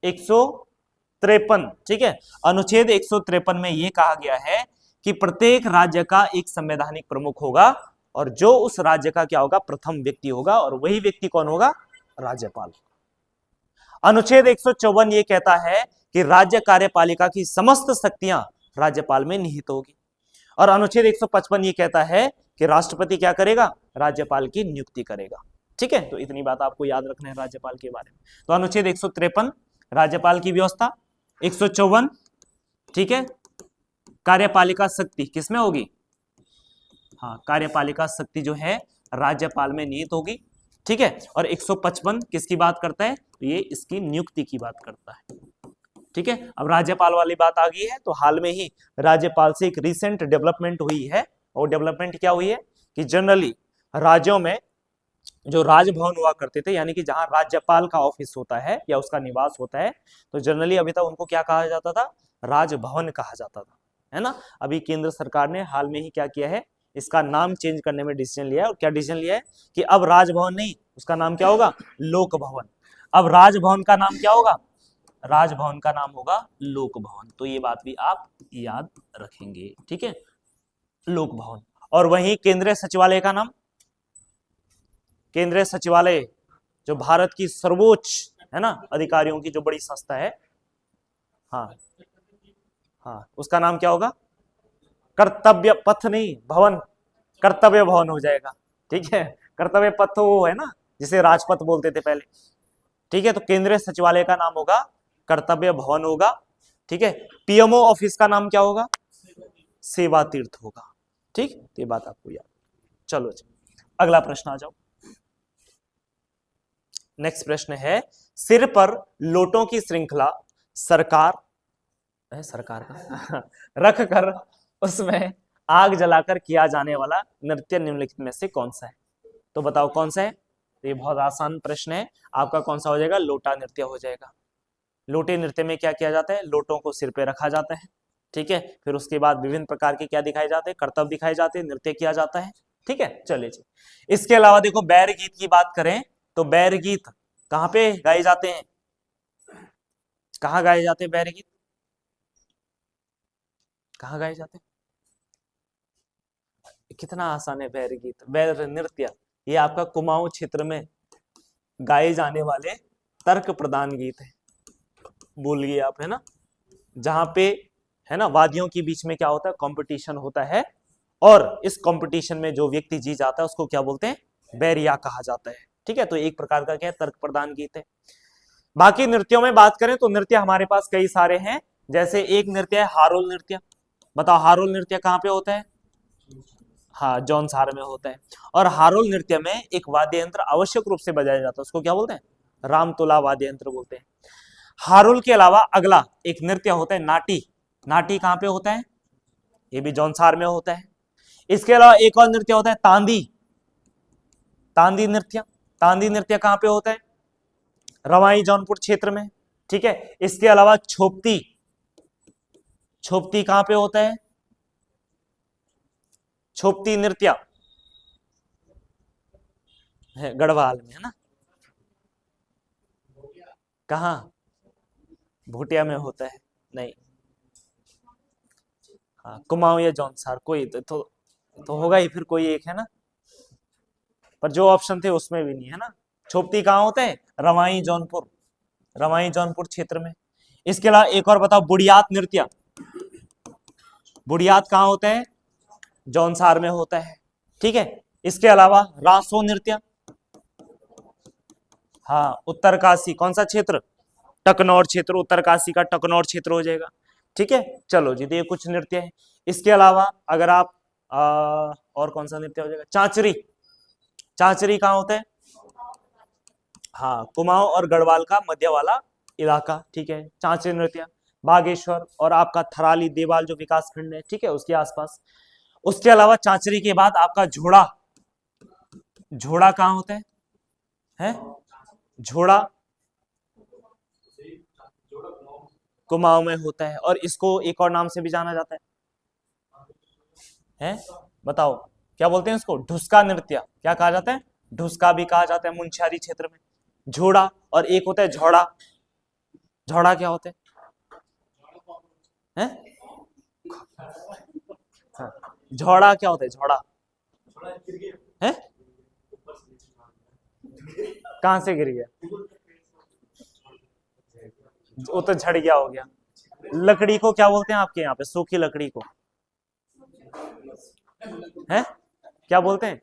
153, ठीक है। अनुच्छेद 153 में यह कहा गया है कि प्रत्येक राज्य का एक संवैधानिक प्रमुख होगा और जो उस राज्य का क्या होगा, प्रथम व्यक्ति होगा, और वही व्यक्ति कौन होगा, राज्यपाल। अनुच्छेद 154 ये कहता है कि राज्य कार्यपालिका की समस्त शक्तियां राज्यपाल में निहित होगी। और अनुच्छेद 155 ये कहता है कि राष्ट्रपति क्या करेगा, राज्यपाल की नियुक्ति करेगा, ठीक है। तो इतनी बात आपको याद रखना है राज्यपाल के बारे में। तो अनुच्छेद 153 राज्यपाल की व्यवस्था, 154 ठीक है, कार्यपालिका शक्ति किसमें होगी, हाँ, कार्यपालिका शक्ति जो है राज्यपाल में निहित होगी, ठीक है। और 155 किसकी बात करता है, तो ये इसकी नियुक्ति की बात करता है, ठीक है। अब राज्यपाल वाली बात आ गई है, तो हाल में ही राज्यपाल से एक रिसेंट डेवलपमेंट हुई है, और डेवलपमेंट क्या हुई है कि जनरली राज्यों में जो राजभवन हुआ करते थे, यानी कि जहां राज्यपाल का ऑफिस होता है या उसका निवास होता है, तो जनरली अभी तक उनको क्या कहा जाता था, राजभवन कहा जाता था, है ना। अभी केंद्र सरकार ने हाल में ही क्या किया है, इसका नाम चेंज करने में डिसीजन लिया है। और क्या डिसीजन लिया है कि अब राजभवन नहीं, उसका नाम क्या होगा, लोक भवन। अब राजभवन का नाम क्या होगा, राजभवन का नाम होगा लोक भवन। तो ये बात भी आप याद रखेंगे, ठीक है, लोक भवन। और वहीं केंद्रीय सचिवालय का नाम, केंद्रीय सचिवालय जो भारत की सर्वोच्च है ना अधिकारियों की जो बड़ी संस्था है, हाँ हाँ, उसका नाम क्या होगा, कर्तव्य पथ नहीं भवन, कर्तव्य भवन हो जाएगा, ठीक है। कर्तव्य पथ तो वो है ना जिसे राजपथ बोलते थे पहले, ठीक है। तो केंद्रीय सचिवालय का नाम होगा कर्तव्य भवन होगा, ठीक है। पीएमओ ऑफिस का नाम क्या होगा, सेवा तीर्थ होगा, ठीक। तो ये बात आपको याद। चलो जी, अगला प्रश्न आ जाओ। नेक्स्ट प्रश्न है, सिर पर लोटों की श्रृंखला सरकार का रख कर उसमें आग जलाकर किया जाने वाला नृत्य निम्नलिखित में से कौन सा है। तो बताओ कौन सा है, तो ये बहुत आसान प्रश्न है आपका, कौन सा हो जाएगा, लोटा नृत्य हो जाएगा। लोटे नृत्य में क्या किया जाता है, लोटों को सिर पे रखा जाता है, ठीक है। फिर उसके बाद विभिन्न प्रकार के क्या दिखाए जाते हैं, कर्तव्य दिखाए जाते हैं, नृत्य किया जाता है, ठीक है। चलिए जी, इसके अलावा देखो बैर गीत की बात करें तो बैर गीत कहाँ पे गाए जाते हैं, कहाँ गाए जाते हैं बैर गीत, कहाँ गाए जाते हैं, कितना आसान है बैर गीत। बैर नृत्य ये आपका कुमाऊं क्षेत्र में गाए जाने वाले तर्क प्रधान गीत है, भूल गए आप, है ना, जहां पे है ना वादियों के बीच में क्या होता है, कंपटीशन होता है, और इस कंपटीशन में जो व्यक्ति जीत जाता है उसको क्या बोलते हैं, बैरिया कहा जाता है, ठीक है। तो एक प्रकार का क्या है, तर्क प्रधान गीत है। बाकी नृत्यों में बात करें तो नृत्य हमारे पास कई सारे हैं, जैसे एक नृत्य है हारोल नृत्य। बताओ हारोल नृत्य कहाँ पे होता है, हाँ, जौनसार में होता है। और हारोल नृत्य में एक वाद्य यंत्र आवश्यक रूप से बजाया जाता है, उसको क्या बोलते हैं, रामतुला वाद्य यंत्र बोलते हैं। हारुल के अलावा अगला एक नृत्य होता है नाटी। नाटी कहाँ पे होता है, ये भी जौनसार में होता है। इसके अलावा एक और नृत्य होता है तांदी, तांदी नृत्य। तांदी नृत्य कहाँ पे होता है, रवाई जौनपुर क्षेत्र में, ठीक है। इसके अलावा छोपती, छोपती कहाँ पे होता है, छोपती नृत्य है गढ़वाल में, है ना, कहाँ, भूटिया में होता है, नहीं, हाँ, कुमाऊं या जौनसार कोई तो होगा ही, फिर कोई एक है ना, पर जो ऑप्शन थे उसमें भी नहीं है ना। छोपती कहाँ होता है, रवाई जौनपुर, रवाई जौनपुर क्षेत्र में। इसके अलावा एक और बताओ, बुढ़ियात नृत्य, बुढ़ियात कहाँ होता है, जौनसार में होता है, ठीक है। इसके अलावा रासो नृत्य, हाँ, उत्तरकाशी, कौन सा क्षेत्र, टकनौर क्षेत्र, उत्तरकाशी का टकनौर क्षेत्र हो जाएगा, ठीक है। चलो जी, तो ये कुछ नृत्य है। इसके अलावा अगर आप और कौन सा नृत्य हो जाएगा, चांचरी, चांचरी कहाँ होता है, हाँ, कुमाऊं और गढ़वाल का मध्य वाला इलाका, ठीक है, चांचरी नृत्य। बागेश्वर और आपका थराली देवाल जो विकास खंड है, ठीक है, उसके आसपास। उसके अलावा चांचरी के बाद आपका झोड़ा, झोड़ा कहाँ होता है? झोड़ा कुमाऊं में होता है, और इसको एक और नाम से भी जाना जाता है? बताओ क्या बोलते हैं इसको? ढुसका नृत्य। क्या कहा जाता है? ढुसका भी कहा जाता है मुंशियारी क्षेत्र में। झोड़ा, और एक होता है झोड़ा। झोड़ा क्या होता है? हाँ। झोड़ा क्या होता है? झोड़ा है? कहां से गिर गया? वो तो झड़ गया हो गया। लकड़ी को क्या बोलते हैं आपके यहाँ पे? सूखी लकड़ी को है क्या बोलते हैं?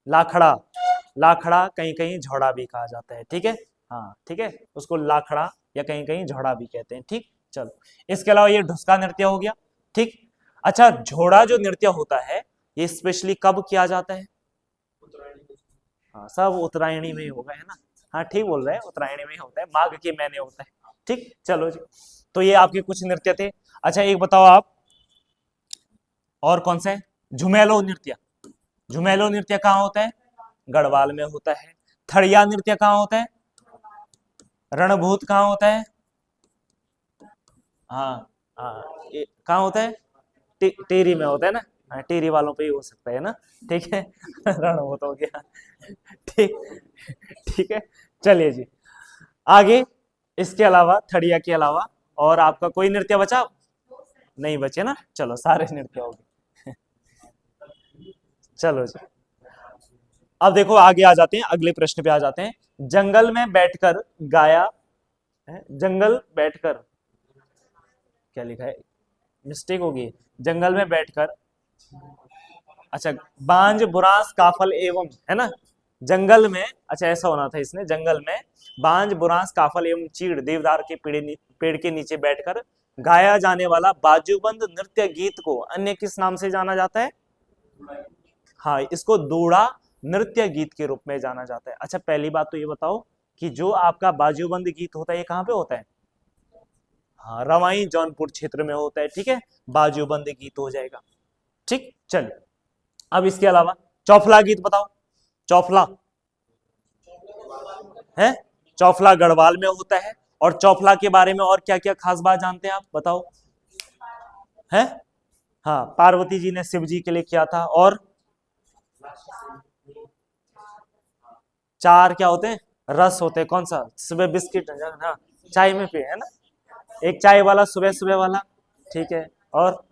लाखड़ा। लाखड़ा, कहीं कहीं झोड़ा भी कहा जाता है। ठीक है, हाँ ठीक है, उसको लाखड़ा या कहीं कहीं झोड़ा भी कहते हैं। ठीक, चलो इसके अलावा ये ढुसका नृत्य हो गया। ठीक, अच्छा झोड़ा जो नृत्य होता है ये स्पेशली कब किया जाता है? हाँ सब उत्तरायणी में ही होगा, है ना? हाँ ठीक बोल रहे हैं, उत्तरायणी में ही होता है, माघ के महीने होता है। ठीक, चलो जी, तो ये आपके कुछ नृत्य थे। अच्छा एक बताओ आप, और कौन सा है? झुमेलो नृत्य। झुमेलो नृत्य कहाँ होता है? गढ़वाल में होता है। थड़िया नृत्य कहाँ होता है? रणभूत कहाँ होता है? हाँ हाँ, कहाँ होता है? टेरी में होता है ना? हाँ, टेरी वालों पे ही हो सकता है ना? ठीक है रणभूत हो गया। ठीक, ठीक है, चलिए जी आगे। इसके अलावा, थड़िया के अलावा और आपका कोई नृत्य बचा? नहीं बचे ना? चलो सारे नृत्य हो गए। चलो जी, अब देखो आगे आ जाते हैं, अगले प्रश्न पे आ जाते हैं। जंगल में बैठकर गाया है, जंगल बैठकर, क्या लिखा है? मिस्टेक होगी। जंगल में बैठकर, अच्छा बांझ बुरांस काफल एवं, है ना? जंगल में, अच्छा ऐसा होना था इसने, जंगल में बांझ बुरांस काफल एवं चीड़ देवदार के पेड़ के नीचे बैठकर गाया जाने वाला बाजूबंद नृत्य गीत को अन्य किस नाम से जाना जाता है? हाँ, इसको दूड़ा नृत्य गीत के रूप में जाना जाता है। अच्छा पहली बात तो ये बताओ कि जो आपका बाजूबंद गीत होता है ये कहाँ पे होता है? हाँ, रवाई जौनपुर क्षेत्र में होता है। ठीक है, बाजूबंद गीत हो जाएगा। ठीक, चलिए अब इसके अलावा चौफला गीत बताओ। चौफला है, चौफला गढ़वाल में होता है। और चौफला के बारे में और क्या क्या खास बात जानते हैं आप? बताओ। है, हाँ पार्वती जी ने शिव जी के लिए किया था। और चार क्या होते हैं? रस होते हैं। कौन सा? सुबह बिस्किट, हाँ चाय में पिए, है ना? एक चाय वाला, सुबह सुबह वाला। ठीक है, और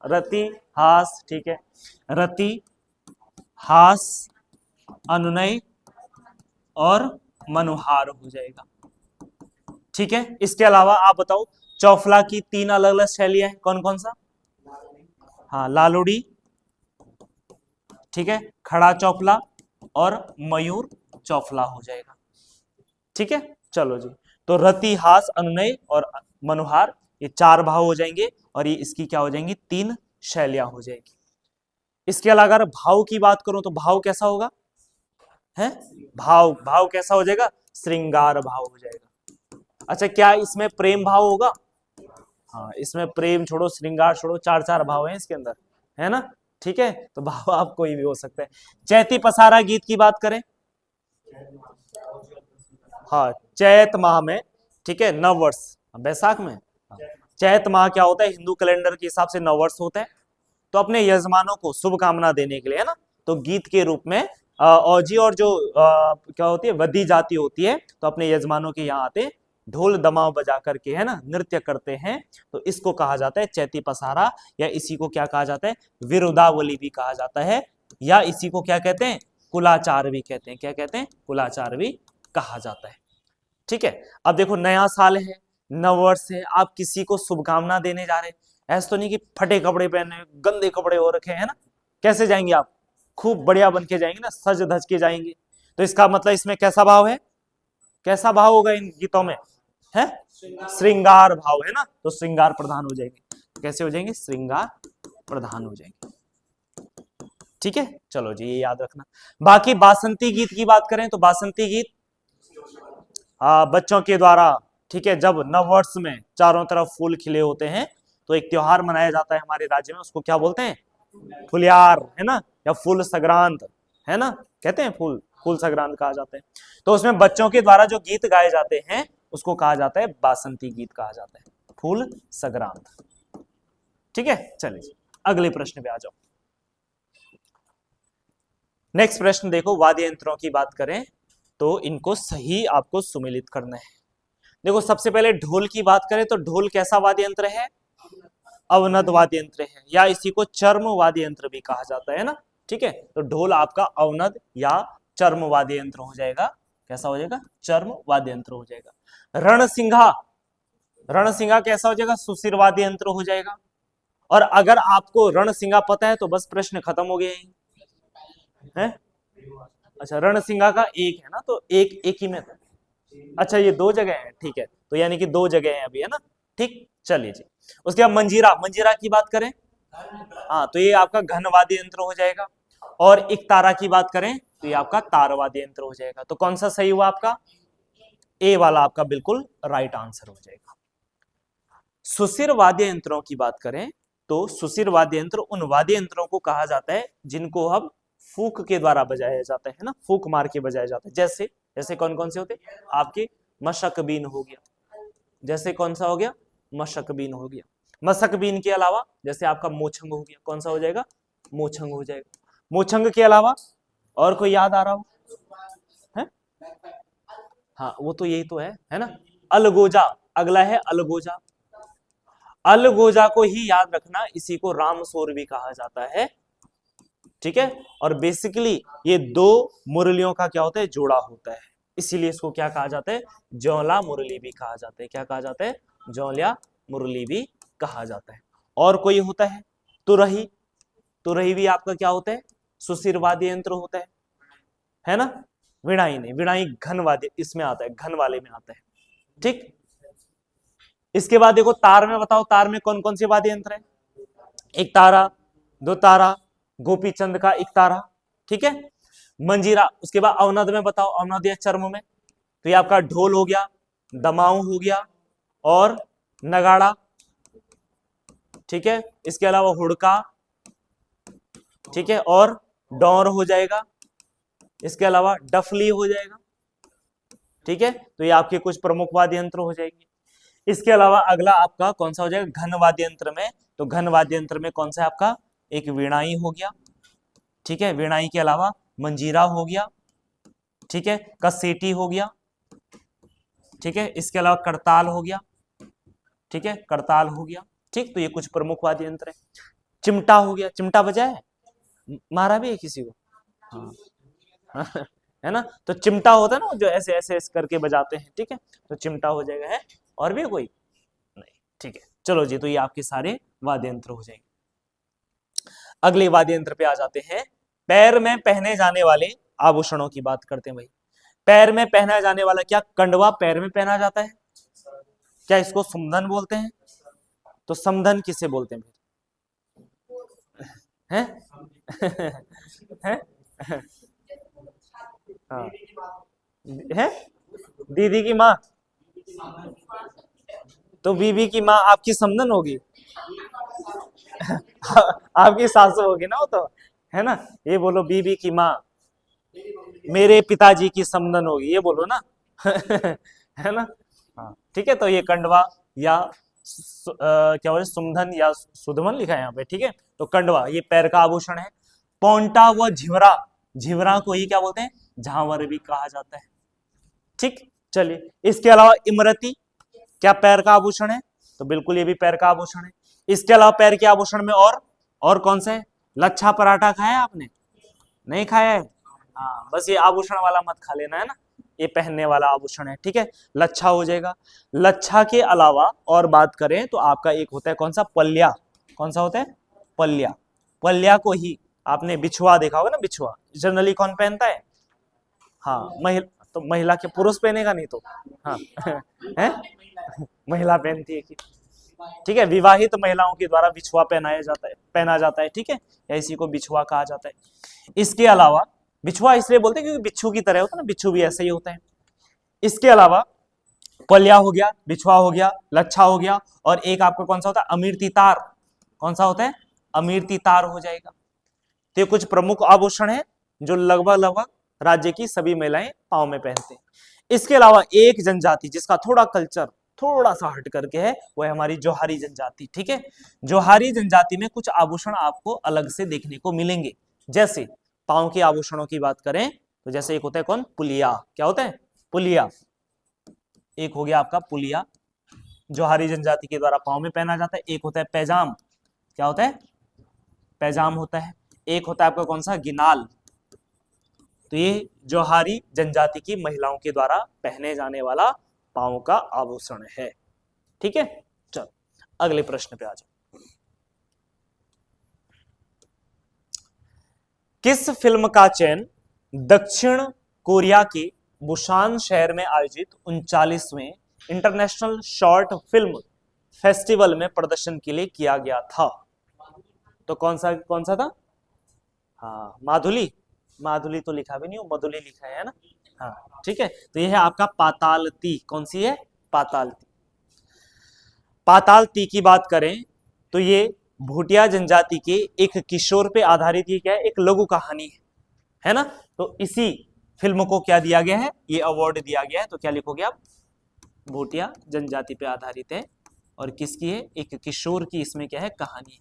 रति हास, ठीक है, रति हास अनुनय और मनुहार हो जाएगा। ठीक है, इसके अलावा आप बताओ चौफला की तीन अलग अलग शैलियां हैं, कौन कौन सा? हाँ लालुड़ी, ठीक है, खड़ा चौफला और मयूर चौफला हो जाएगा। ठीक है, चलो जी, तो रति हास अनुनय और मनुहार ये चार भाव हो जाएंगे, और ये इसकी क्या हो जाएंगी? तीन शैलियां हो जाएगी। इसके अलावा अगर भाव की बात करूं तो भाव कैसा होगा? है, भाव, भाव कैसा हो जाएगा? श्रृंगार भाव हो जाएगा। अच्छा क्या इसमें प्रेम भाव होगा? हाँ इसमें प्रेम छोड़ो, श्रृंगार छोड़ो, चार चार भाव हैं इसके अंदर, है ना? ठीक है, तो भाव आप कोई भी हो सकता है। चैती पसारा गीत की बात करें, हाँ चैत माह में, ठीक है, नव वर्ष, बैसाख में, हाँ। चैत माह क्या होता है? हिंदू कैलेंडर के हिसाब से नव वर्ष होता है। तो अपने यजमानों को शुभकामना देने के लिए, है ना, तो गीत के रूप में औजी और जो क्या होती है, वधी जाति होती है, तो अपने यजमानों के यहाँ आते ढोल दमाव बजा करके, है ना, नृत्य करते हैं। तो इसको कहा जाता है चैती पसारा, या इसी को क्या कहा जाता है? विरुदावली भी कहा जाता है, या इसी को क्या कहते हैं? कुलाचार भी कहते हैं। क्या कहते हैं? कुलाचार भी कहा जाता है। ठीक है, अब देखो नया साल है, नव वर्ष है, आप किसी को शुभकामना देने जा रहे हैं, ऐसा तो नहीं कि फटे कपड़े पहने, गंदे कपड़े हो रखे हैं ना, कैसे जाएंगे आप? खूब बढ़िया बन के जाएंगे ना, सज धज के जाएंगे। तो इसका मतलब इसमें कैसा भाव है? कैसा भाव होगा इन गीतों में? है श्रृंगार भाव, है ना, तो श्रृंगार प्रधान हो जाएंगे। कैसे हो जाएंगे? श्रृंगार प्रधान हो जाएंगे। ठीक है, चलो जी ये याद रखना। बाकी बासंती गीत की बात करें तो बासंती गीत बच्चों के द्वारा, ठीक है, जब नव वर्ष में चारों तरफ फूल खिले होते हैं तो एक त्योहार मनाया जाता है हमारे राज्य में, उसको क्या बोलते हैं? फुलियार, है ना, या फूल संक्रांत, है ना, कहते हैं फूल फूल संक्रांत कहा जाता है। तो उसमें बच्चों के द्वारा जो गीत गाए जाते हैं उसको कहा जाता है बासंती गीत कहा जाता है, फूल संक्रांत। ठीक है, चलिए अगले प्रश्न पे आ जाओ। नेक्स्ट प्रश्न देखो, वाद्य यंत्रों की बात करें तो इनको सही आपको सुमेलित करना है। देखो सबसे पहले ढोल की बात करें तो ढोल कैसा वाद्य यंत्र है? अवनद वाद्य यंत्र है, या इसी को चर्म वाद्य यंत्र भी कहा जाता है ना। ठीक है, तो ढोल आपका अवनद या चर्म वाद्य यंत्र हो जाएगा। कैसा हो जाएगा? चर्म वाद्य यंत्र हो जाएगा। रणसिंघा, रणसिंघा कैसा हो जाएगा? सुशिर वाद्य यंत्र हो जाएगा। और अगर आपको रणसिंघा पता है तो बस प्रश्न खत्म हो गया है। अच्छा, रणसिंघा का एक है ना, तो एक ही में था। अच्छा, ये दो जगह है, ठीक है, तो यानी कि दो जगह है अभी, है ना। ठीक, चलिए जी। उसके बाद मंजीरा, मंजीरा की बात करें हाँ तो ये आपका घन वाद्य यंत्र हो जाएगा। और एक तारा की बात करें तो ये आपका तार वाद्य यंत्र हो जाएगा। तो कौन सा सही हुआ आपका? ए वाला आपका बिल्कुल राइट आंसर हो जाएगा। सुशिर वाद्य यंत्रों की बात करें तो सुशिर वाद्य यंत्र उन वाद्य यंत्रों को कहा जाता है जिनको हम फूक के द्वारा बजाया जाता है ना, फूक मार के बजाया जाता है। जैसे जैसे कौन कौन से होते? आपके मशकबीन हो गया, जैसे कौन सा हो गया? मशकबीन हो गया। मशकबीन के अलावा जैसे आपका मोछंग हो गया, कौन सा हो जाएगा? मोछंग हो जाएगा। मोछंग के अलावा और कोई याद आ रहा हो? है? हाँ, वो तो यही तो है ना। अलगोजा, अगला है अलगोजा। अलगोजा को ही याद रखना, इसी को रामसोर भी कहा जाता है। ठीक है, और बेसिकली ये दो मुरलियों का क्या होता है? जोड़ा होता है, इसीलिए इसको क्या कहा जाता है? जौला मुरली भी कहा जाता है। क्या कहा जाता है? जौलिया मुरली भी कहा जाता है। और कोई होता है तुरही, तुरही भी आपका क्या होता है? सुशिर वाद्य यंत्र होता है ना। विणाई नहीं, विणाई घन वाद्य इसमें आता है, घन वाले में आता है। ठीक, इसके बाद देखो तार में बताओ, तार में कौन कौन से वाद्य यंत्र है? एक तारा, दो तारा, गोपी चंद का एक तारा। ठीक है, मंजीरा। उसके बाद अवनद में बताओ, अवनद या चर्म में तो ये आपका ढोल हो गया, दमाऊ हो गया और नगाड़ा। ठीक है, इसके अलावा हुड़का, ठीक है, और डौर हो जाएगा। इसके अलावा डफली हो जाएगा। ठीक है, तो ये आपके कुछ प्रमुख वाद्य यंत्र हो जाएंगे। इसके अलावा अगला आपका कौन सा हो जाएगा? घन वाद्य यंत्र में, तो घन वाद्य यंत्र में कौन सा है आपका? एक वीणाई हो गया। ठीक है, वीणाई के अलावा मंजीरा हो गया। ठीक है, कसेटी हो गया। ठीक है, इसके अलावा करताल हो गया। ठीक है, करताल हो गया। ठीक, तो ये कुछ प्रमुख वाद्य यंत्र है। चिमटा हो गया, चिमटा बजा है? मारा भी है किसी को? हाँ है ना, तो चिमटा होता है ना जो ऐसे ऐसे ऐसे करके बजाते हैं। ठीक है, तो चिमटा हो जाएगा। है और भी कोई? नहीं। ठीक है, चलो जी, तो ये आपके सारे वाद्य यंत्र हो जाएंगे। अगले वाद्य यंत्र पे आ जाते हैं। पैर में पहने जाने वाले आभूषणों की बात करते हैं भाई। पैर में पहना जाने वाला, क्या कंडवा पैर में पहना जाता है? क्या इसको सुमधन बोलते हैं? तो समधन किसे बोलते हैं फिर? हैं? हाँ, है दीदी की माँ, तो बीबी की माँ आपकी समधन होगी। आपकी सासू होगी ना वो तो, है ना। ये बोलो बीबी की माँ मेरे पिताजी की समधन होगी, ये बोलो ना। है ना। हाँ, ठीक है, तो ये कंडवा या क्या बोले सुमधन या सुधमन लिखा है यहाँ पे। ठीक है, तो कंडवा ये पैर का आभूषण है। पौंटा व झिवरा, झिवरा को ही क्या बोलते हैं? झांवर भी कहा जाता है। ठीक, चलिए इसके अलावा इमरती, क्या पैर का आभूषण है? तो बिल्कुल ये भी पैर का आभूषण है। इसके अलावा पैर के आभूषण में और कौन सा है? लच्छा पराठा खाया है आपने? नहीं खाया है? हाँ, बस ये आभूषण वाला मत खा लेना, है ना, ये पहनने वाला आभूषण है। ठीक है, लच्छा हो जाएगा। लच्छा के अलावा और बात करें तो आपका एक होता है कौन सा? पल्ल्या। कौन सा होता है? पल्ल्या। पल्ल्या को ही आपने बिछुआ देखा होगा ना, बिछुआ जनरली कौन पहनता है? हाँ, महिला, तो महिला के पुरुष पहनेगा नहीं तो हाँ है महिला पहनती है कि। ठीक है, विवाहित महिलाओं के द्वारा बिछुआ पहना जाता है। ठीक है, या इसी को बिछुआ कहा जाता है। इसके अलावा बिछुआ इसलिए बोलते हैं क्योंकि बिच्छू की तरह होता है ना, बिच्छू भी ऐसे ही होता है। इसके अलावा पलिया हो गया, बिछुआ हो गया, लच्छा हो गया, और एक आपका कौन सा होता है, अमीरती तार। कौन सा होता है, अमीरती तार हो जाएगा। तो ये कुछ प्रमुख आभूषण है जो लगभग लगभग राज्य की सभी महिलाएं पांव में पहनते हैं। इसके अलावा एक जनजाति जिसका थोड़ा कल्चर थोड़ा सा हट करके है, वो है हमारी जोहारी जनजाति। ठीक है, जोहारी जनजाति में कुछ आभूषण आपको अलग से देखने को मिलेंगे। जैसे पांव के आभूषणों की बात करें तो जैसे एक होता है कौन, पुलिया। क्या होता है, पुलिया। एक हो गया आपका पुलिया, जोहारी जनजाति के द्वारा पांव में पहना जाता है। एक होता है पैजाम। क्या होता है, पैजाम होता है। एक होता है आपका कौन सा, गिनाल। तो ये जोहारी जनजाति की महिलाओं के द्वारा पहने जाने वाला पांव का आभूषण है। ठीक है, चलो अगले प्रश्न पे आ जाओ। किस फिल्म का चयन दक्षिण कोरिया के बुसान शहर में आयोजित 39वें इंटरनेशनल शॉर्ट फिल्म फेस्टिवल में प्रदर्शन के लिए किया गया था? तो कौन सा था? हाँ, माधुली। माधुली तो लिखा भी नहीं, मधुली लिखा है ना। हाँ ठीक है, तो यह है आपका पाताल ती। कौन सी है, पाताल ती। पाताल ती की बात करें तो ये भूटिया जनजाति के एक किशोर पे आधारित ये क्या है, एक लघु कहानी है ना। तो इसी फिल्म को क्या दिया गया है, ये अवार्ड दिया गया है। तो क्या लिखोगे आप, भूटिया जनजाति पे आधारित है। और किसकी है, एक किशोर की इसमें क्या है, कहानी,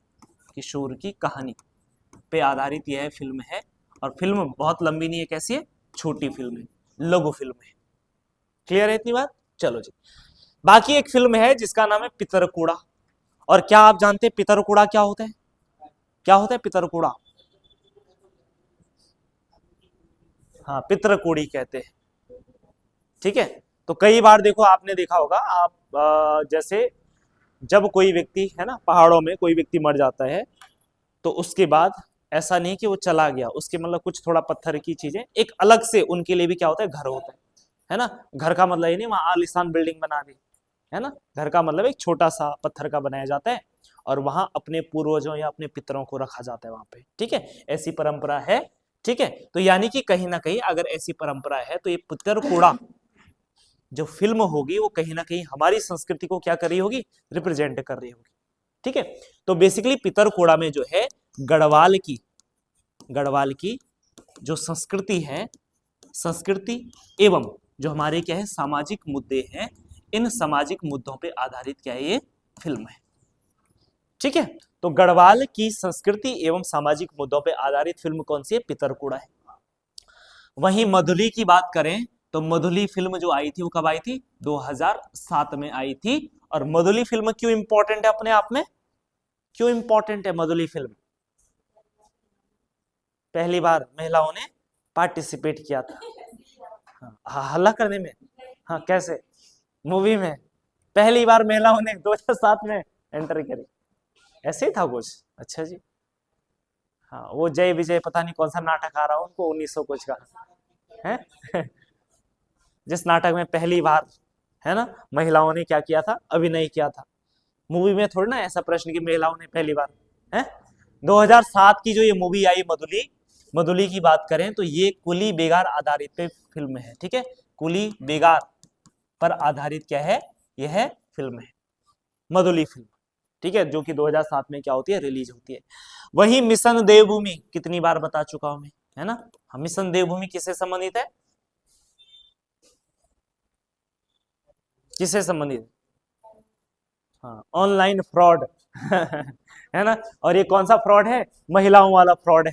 किशोर की कहानी पे आधारित यह फिल्म है। और फिल्म बहुत लंबी नहीं है, कैसी है, छोटी फिल्म है, लघु फिल्म है। क्लियर है इतनी बात? चलो जी, बाकी एक फिल्म है जिसका नाम है पितरकूड़ा। और क्या आप जानते हैं पितरकूड़ा क्या होता है? क्या होता है पितरकूड़ा? हाँ, पितरकूड़ी कहते हैं। ठीक है, तो कई बार देखो आपने देखा होगा, आप जैसे जब कोई व्यक्ति है ना, पहाड़ों में कोई व्यक्ति मर जाता है तो उसके बाद ऐसा नहीं कि वो चला गया, उसके मतलब कुछ थोड़ा पत्थर की चीजें एक अलग से उनके लिए भी क्या होता है, घर होता है ना। घर का मतलब ये नहीं वहां आलीशान बिल्डिंग बना दी, है ना। घर का मतलब एक छोटा सा पत्थर का बनाया जाता है और वहां अपने पूर्वजों या अपने पितरों को रखा जाता है वहां पे। ठीक है, ऐसी परंपरा है। ठीक है, तो यानी कि कहीं ना कहीं अगर ऐसी परंपरा है तो ये पितरकूड़ा जो फिल्म होगी वो कहीं ना कहीं हमारी संस्कृति को क्या कर रही होगी, रिप्रेजेंट कर रही होगी। ठीक है, तो बेसिकली पितरकूड़ा में जो है गढ़वाल की जो संस्कृति है, संस्कृति एवं जो हमारे क्या है सामाजिक मुद्दे हैं, इन सामाजिक मुद्दों पे आधारित क्या है ये फिल्म है। ठीक है, तो गढ़वाल की संस्कृति एवं सामाजिक मुद्दों पे आधारित फिल्म कौन सी है, पितरकूड़ा है। वहीं मधुली की बात करें तो मधुली फिल्म जो आई थी वो कब आई थी, 2007 में आई थी। और मधुली फिल्म क्यों इंपॉर्टेंट है अपने आप में, क्यों इंपॉर्टेंट है मधुली फिल्म? पहली बार महिलाओं ने पार्टिसिपेट किया था। हाँ, हल्ला करने में। हाँ, कैसे, मूवी में पहली बार महिलाओं ने 2007 में एंटर करी, ऐसे ही था कुछ। अच्छा जी, हाँ, वो जय विजय पता नहीं कौन सा नाटक आ रहा हो उनको 1900 कुछ का है जिस नाटक में पहली बार है ना महिलाओं ने क्या किया था, अभिनय किया था। मूवी में थोड़ी ना ऐसा प्रश्न की महिलाओं ने पहली बार है। 2007 की जो ये मूवी आई मधुली, मधुली की बात करें तो ये कुली बेगार आधारित पे फिल्म है। ठीक है, कुली बेगार पर आधारित क्या है, यह है फिल्म है, मधुली फिल्म। ठीक है, जो कि 2007 में क्या होती है, रिलीज होती है। वही मिशन देवभूमि कितनी बार बता चुका हूं मैं, है ना। मिशन देवभूमि किससे संबंधित है, किससे संबंधित? हाँ, ऑनलाइन फ्रॉड है ना। और ये कौन सा फ्रॉड है, महिलाओं वाला फ्रॉड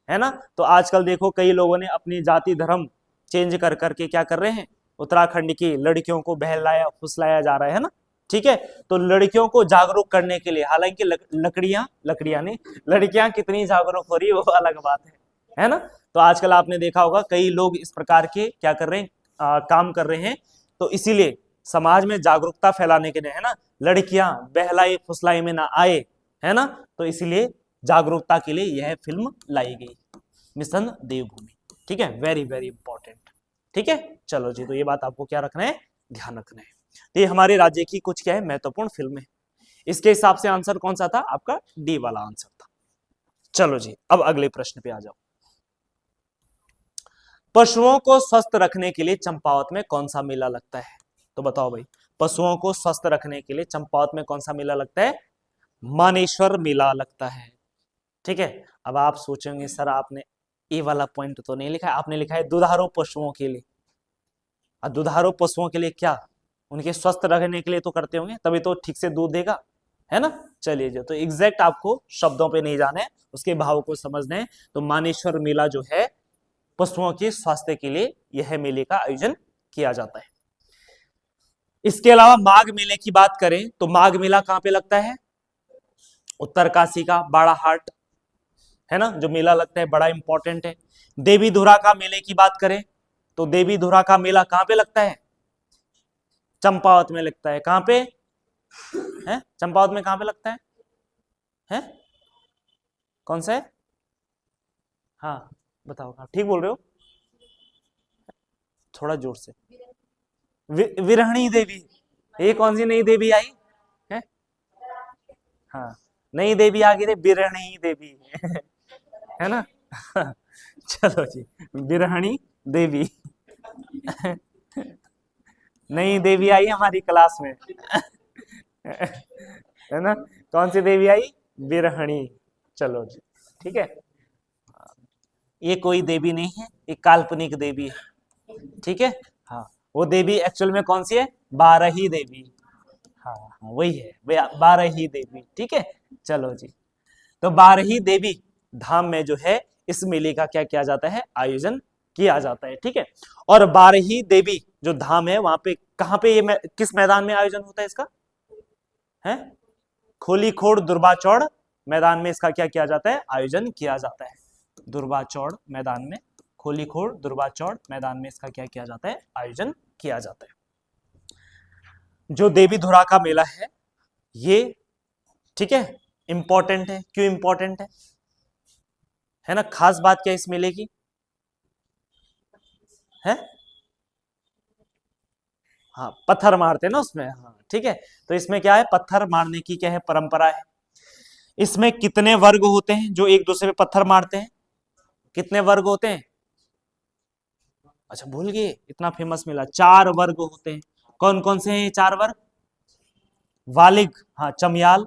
है ना। तो आजकल देखो कई लोगों ने अपनी जाति धर्म चेंज कर करके क्या कर रहे हैं, उत्तराखंड की लड़कियों को बहलाया फुसलाया जा रहा है ना। ठीक है, तो लड़कियों को जागरूक करने के लिए, हालांकि लकड़ियां नहीं, लड़कियां कितनी जागरूक हो रही है वो अलग बात है ना। तो आजकल आपने देखा होगा कई लोग इस प्रकार के क्या कर रहे हैं, काम कर रहे हैं। तो इसीलिए समाज में जागरूकता फैलाने के लिए, है ना, लड़कियां बहलाई फुसलाई में ना आए, है ना। तो इसीलिए जागरूकता के लिए यह फिल्म लाई गई, मिशन देवभूमि। ठीक है, वेरी वेरी इंपॉर्टेंट। ठीक है, चलो जी, तो ये बात आपको क्या रखना है, ध्यान रखना है। तो ये हमारे राज्य की कुछ क्या है महत्वपूर्ण फिल्में। इसके हिसाब से आंसर कौन सा था आपका, डी वाला आंसर था। चलो जी, अब अगले प्रश्न पे आ जाओ। पशुओं को स्वस्थ रखने के लिए चंपावत में कौन सा मेला लगता है? तो बताओ भाई, पशुओं को स्वस्थ रखने के लिए चंपावत में कौन सा मेला लगता है? मानेश्वर मेला लगता है। ठीक है, अब आप सोचेंगे सर आपने ये वाला पॉइंट तो नहीं लिखा है, आपने लिखा है दुधारू पशुओं के लिए। और दुधारू पशुओं के लिए क्या, उनके स्वस्थ रहने के लिए तो करते होंगे, तभी तो ठीक से दूध देगा, है ना। चलिए जो, तो एग्जैक्ट आपको शब्दों पे नहीं जाना है, उसके भाव को समझना है। तो मानेश्वर मेला जो है पशुओं के स्वास्थ्य के लिए यह मेले का आयोजन किया जाता है। इसके अलावा माघ मेले की बात करें तो माघ मेला कहां पे लगता है? उत्तरकाशी का बाड़ाहाट, है ना, जो मेला लगता है बड़ा इंपॉर्टेंट है। देवी धुरा का मेले की बात करें तो देवी धुरा का मेला कहां पे लगता है? चंपावत में लगता है। कहां पे है? चंपावत में कहां पे लगता है? हैं? कौन सा है? हाँ बताओ, हाँ ठीक बोल रहे हो, थोड़ा जोर से। विरहणी देवी, ये कौन सी नई देवी आई है? हाँ, नई देवी आ गई रे, बिरहणी देवी है ना चलो जी, बिरहणी देवी नई देवी आई हमारी क्लास में है ना, कौन सी देवी आई? बिरहणी। चलो जी, ठीक है, ये कोई देवी नहीं है, ये काल्पनिक देवी है, ठीक है। हाँ, वो देवी एक्चुअल में कौन सी है? बारही देवी। हाँ हाँ वही है, बारही देवी, ठीक है। चलो जी, तो बारही देवी धाम में जो है इस मेले का क्या किया जाता है? आयोजन किया जाता है, ठीक है। और बारही देवी जो धाम है वहां पे, कहां पे ये किस मैदान में आयोजन होता है इसका? है खोली खोड़ दुर्बा चौड़ मैदान में इसका क्या किया जाता है? आयोजन किया जाता है। दुर्बा चौड़ मैदान में, खोली खोड़ दुर्बा चौड़ मैदान में इसका क्या किया जाता है? आयोजन किया जाता है। जो देवी धुरा का मेला है ये, ठीक है, इंपॉर्टेंट है। क्यों इंपॉर्टेंट है ना, खास बात क्या है इस मेले की है? हाँ, पत्थर मारते हैं ना उसमें, हाँ ठीक है। तो इसमें क्या है? पत्थर मारने की क्या है? परंपरा है। इसमें कितने वर्ग होते हैं जो एक दूसरे पे पत्थर मारते हैं? कितने वर्ग होते हैं? अच्छा भूल गए, इतना फेमस मेला, 4 वर्ग होते हैं। कौन कौन से हैं ये 4 वर्ग? वालिग, हाँ चमयाल,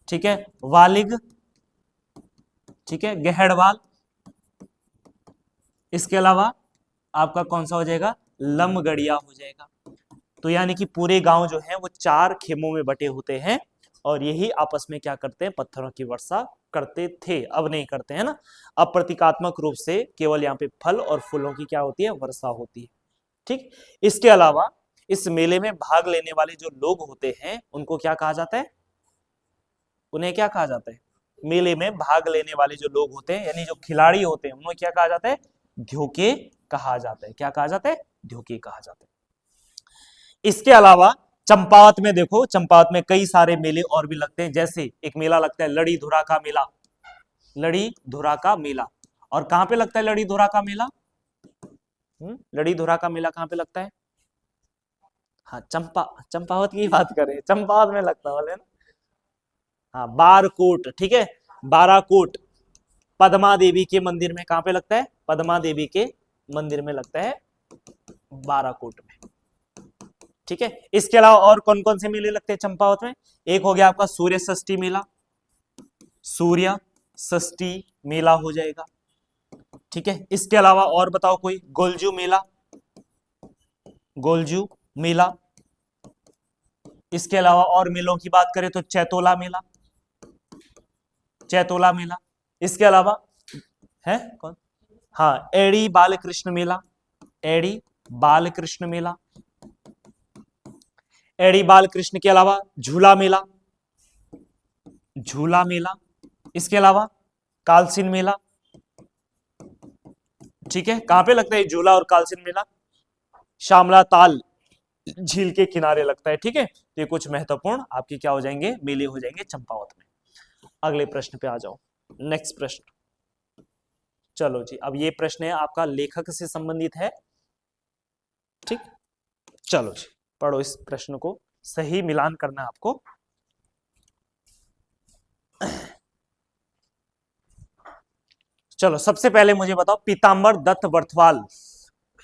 ठीक है, वालिग, ठीक है, गहड़वाल। इसके अलावा आपका कौन सा हो जाएगा? लमगड़िया हो जाएगा। तो यानी कि पूरे गांव जो है वो 4 खेमों में बटे होते हैं और यही आपस में क्या करते हैं? पत्थरों की वर्षा करते थे, अब नहीं करते हैं ना। अब प्रतीकात्मक रूप से केवल यहाँ पे फल और फूलों की क्या होती है? वर्षा होती है, ठीक। इसके अलावा इस मेले में भाग लेने वाले जो लोग होते हैं उनको क्या कहा जाता है? उन्हें क्या कहा जाता है? मेले में भाग लेने वाले जो लोग होते हैं यानी जो खिलाड़ी होते हैं उन्हें क्या कहा जाता है? ध्योके कहा जाता है। क्या कहा जाता है? ध्योके कहा जाता है। इसके अलावा चंपावत में देखो, चंपावत में कई सारे मेले और भी लगते हैं। जैसे एक मेला लगता है लड़ी धुरा का मेला, लड़ी धुरा का मेला। और कहां पे लगता है लड़ी धुरा का मेला? लड़ी धुरा का मेला कहां पे लगता है? हाँ चंपावत की बात करें, चंपावत में लगता है ना। हाँ बारकोट, ठीक है, बाराकोट पद्मा देवी के मंदिर में। कहां पे लगता है? पद्मा देवी के मंदिर में लगता है, बाराकोट में, ठीक है। इसके अलावा और कौन कौन से मेले लगते हैं चंपावत में? एक हो गया आपका सूर्य षष्ठी मेला, सूर्य षष्ठी मेला हो जाएगा, ठीक है। इसके अलावा और बताओ कोई? गोलजू मेला, गोलजू मेला। इसके अलावा और मेलों की बात करें तो चैतोला मेला, चैतोला मेला। इसके अलावा है कौन? हाँ एड़ी बालकृष्ण मेला, एड़ी बालकृष्ण मेला। एड़ी बालकृष्ण के अलावा झूला मेला, झूला मेला। इसके अलावा कालसीन मेला, ठीक है। कहां पे लगता है झूला और कालसीन मेला? श्यामला ताल झील के किनारे लगता है, ठीक है। तो ये कुछ महत्वपूर्ण आपके क्या हो जाएंगे? मेले हो जाएंगे चंपावत में। अगले प्रश्न पे आ जाओ, नेक्स्ट प्रश्न। चलो जी, अब ये प्रश्न है आपका लेखक से संबंधित है, ठीक। चलो जी पढ़ो इस प्रश्न को, सही मिलान करना है आपको। चलो सबसे पहले मुझे बताओ, पीताम्बर दत्त बर्थवाल,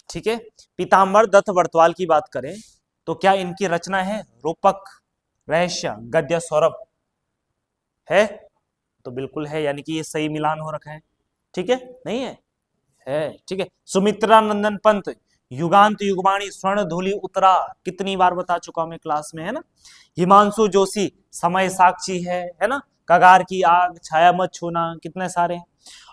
ठीक है, पीताम्बर दत्त बर्तवाल की बात करें तो क्या इनकी रचना है रूपक, रहस्य, गद्य, सौरभ? है तो बिल्कुल है, यानी कि ये सही मिलान हो रखा है। ठीक है, नहीं है ठीक है। सुमित्रा नंदन पंत, युगांत युगवाणी, स्वर्ण धूलि उतरा, कितनी बार बता चुका हूं मैं क्लास में, है ना। हिमांशु जोशी, समय साक्षी है ना। कगार की आग, छाया मत छूना, कितने सारे हैं।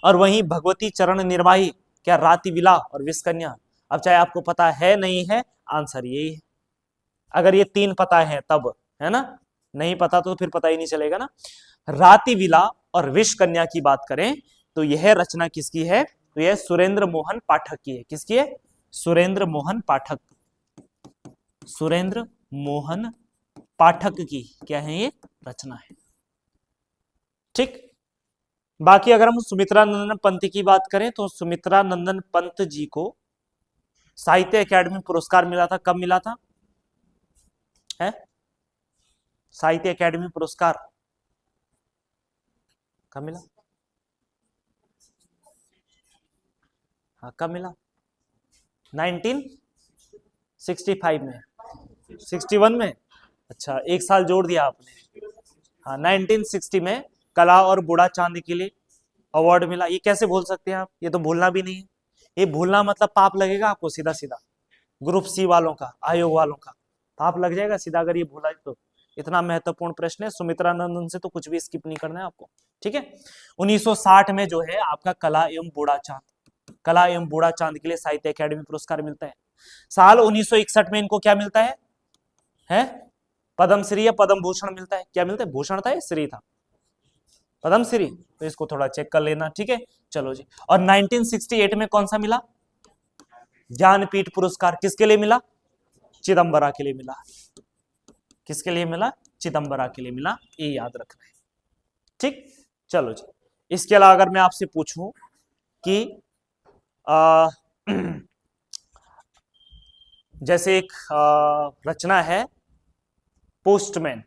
और वहीं भगवती चरण निर्वाही, क्या राति विला और विस्कन्या। अब चाहे आपको पता है नहीं है, आंसर यही है। अगर ये तीन पता है तब, है ना, नहीं पता तो फिर पता ही नहीं चलेगा ना। राति विला और विष कन्या की बात करें तो यह रचना किसकी है? तो यह सुरेंद्र मोहन पाठक की है। किसकी है? सुरेंद्र मोहन पाठक। सुरेंद्र मोहन पाठक की क्या है ये रचना है। ठीक। बाकी अगर हम सुमित्रा नंदन पंत की बात करें तो सुमित्रा नंदन पंत जी को साहित्य अकादमी पुरस्कार मिला था। कब मिला था? है साहित्य अकादमी पुरस्कार कब मिला? हाँ, कब मिला? 1965 में, 61 में। अच्छा, एक साल जोड़ दिया आपने। हाँ, 1960 में कला और बूढ़ा चांद के लिए अवार्ड मिला। ये कैसे भूल सकते हैं आप? ये तो भूलना भी नहीं है। ये भूलना मतलब पाप लगेगा आपको सीधा सीधा। ग्रुप सी वालों का, आयोग वालों का पाप लग जाएगा सीधा अगर ये भूला तो। इतना महत्वपूर्ण प्रश्न है, सुमित्रा नंदन से तो कुछ भी स्किप नहीं करना है आपको। ठीक है। 1960 में जो है आपका कला एवं बूढ़ा चांद, कला एवं बूढ़ा चांद के लिए साहित्य अकादमी पुरस्कार मिलता है। साल 1961 में इनको क्या मिलता है पद्मश्री या पद्म भूषण मिलता है। क्या मिलता है? भूषण था या श्री था? पद्मश्री। तो इसको थोड़ा चेक कर लेना। ठीक है, चलो जी। और 1968 में कौन सा मिला? ज्ञानपीठ पुरस्कार। किसके लिए मिला? चिदंबरा के लिए मिला। किसके लिए मिला? चिदंबरा के लिए मिला। ये याद रखना है। ठीक, चलो जी। इसके अलावा अगर मैं आपसे पूछूं कि जैसे एक रचना है पोस्टमैन,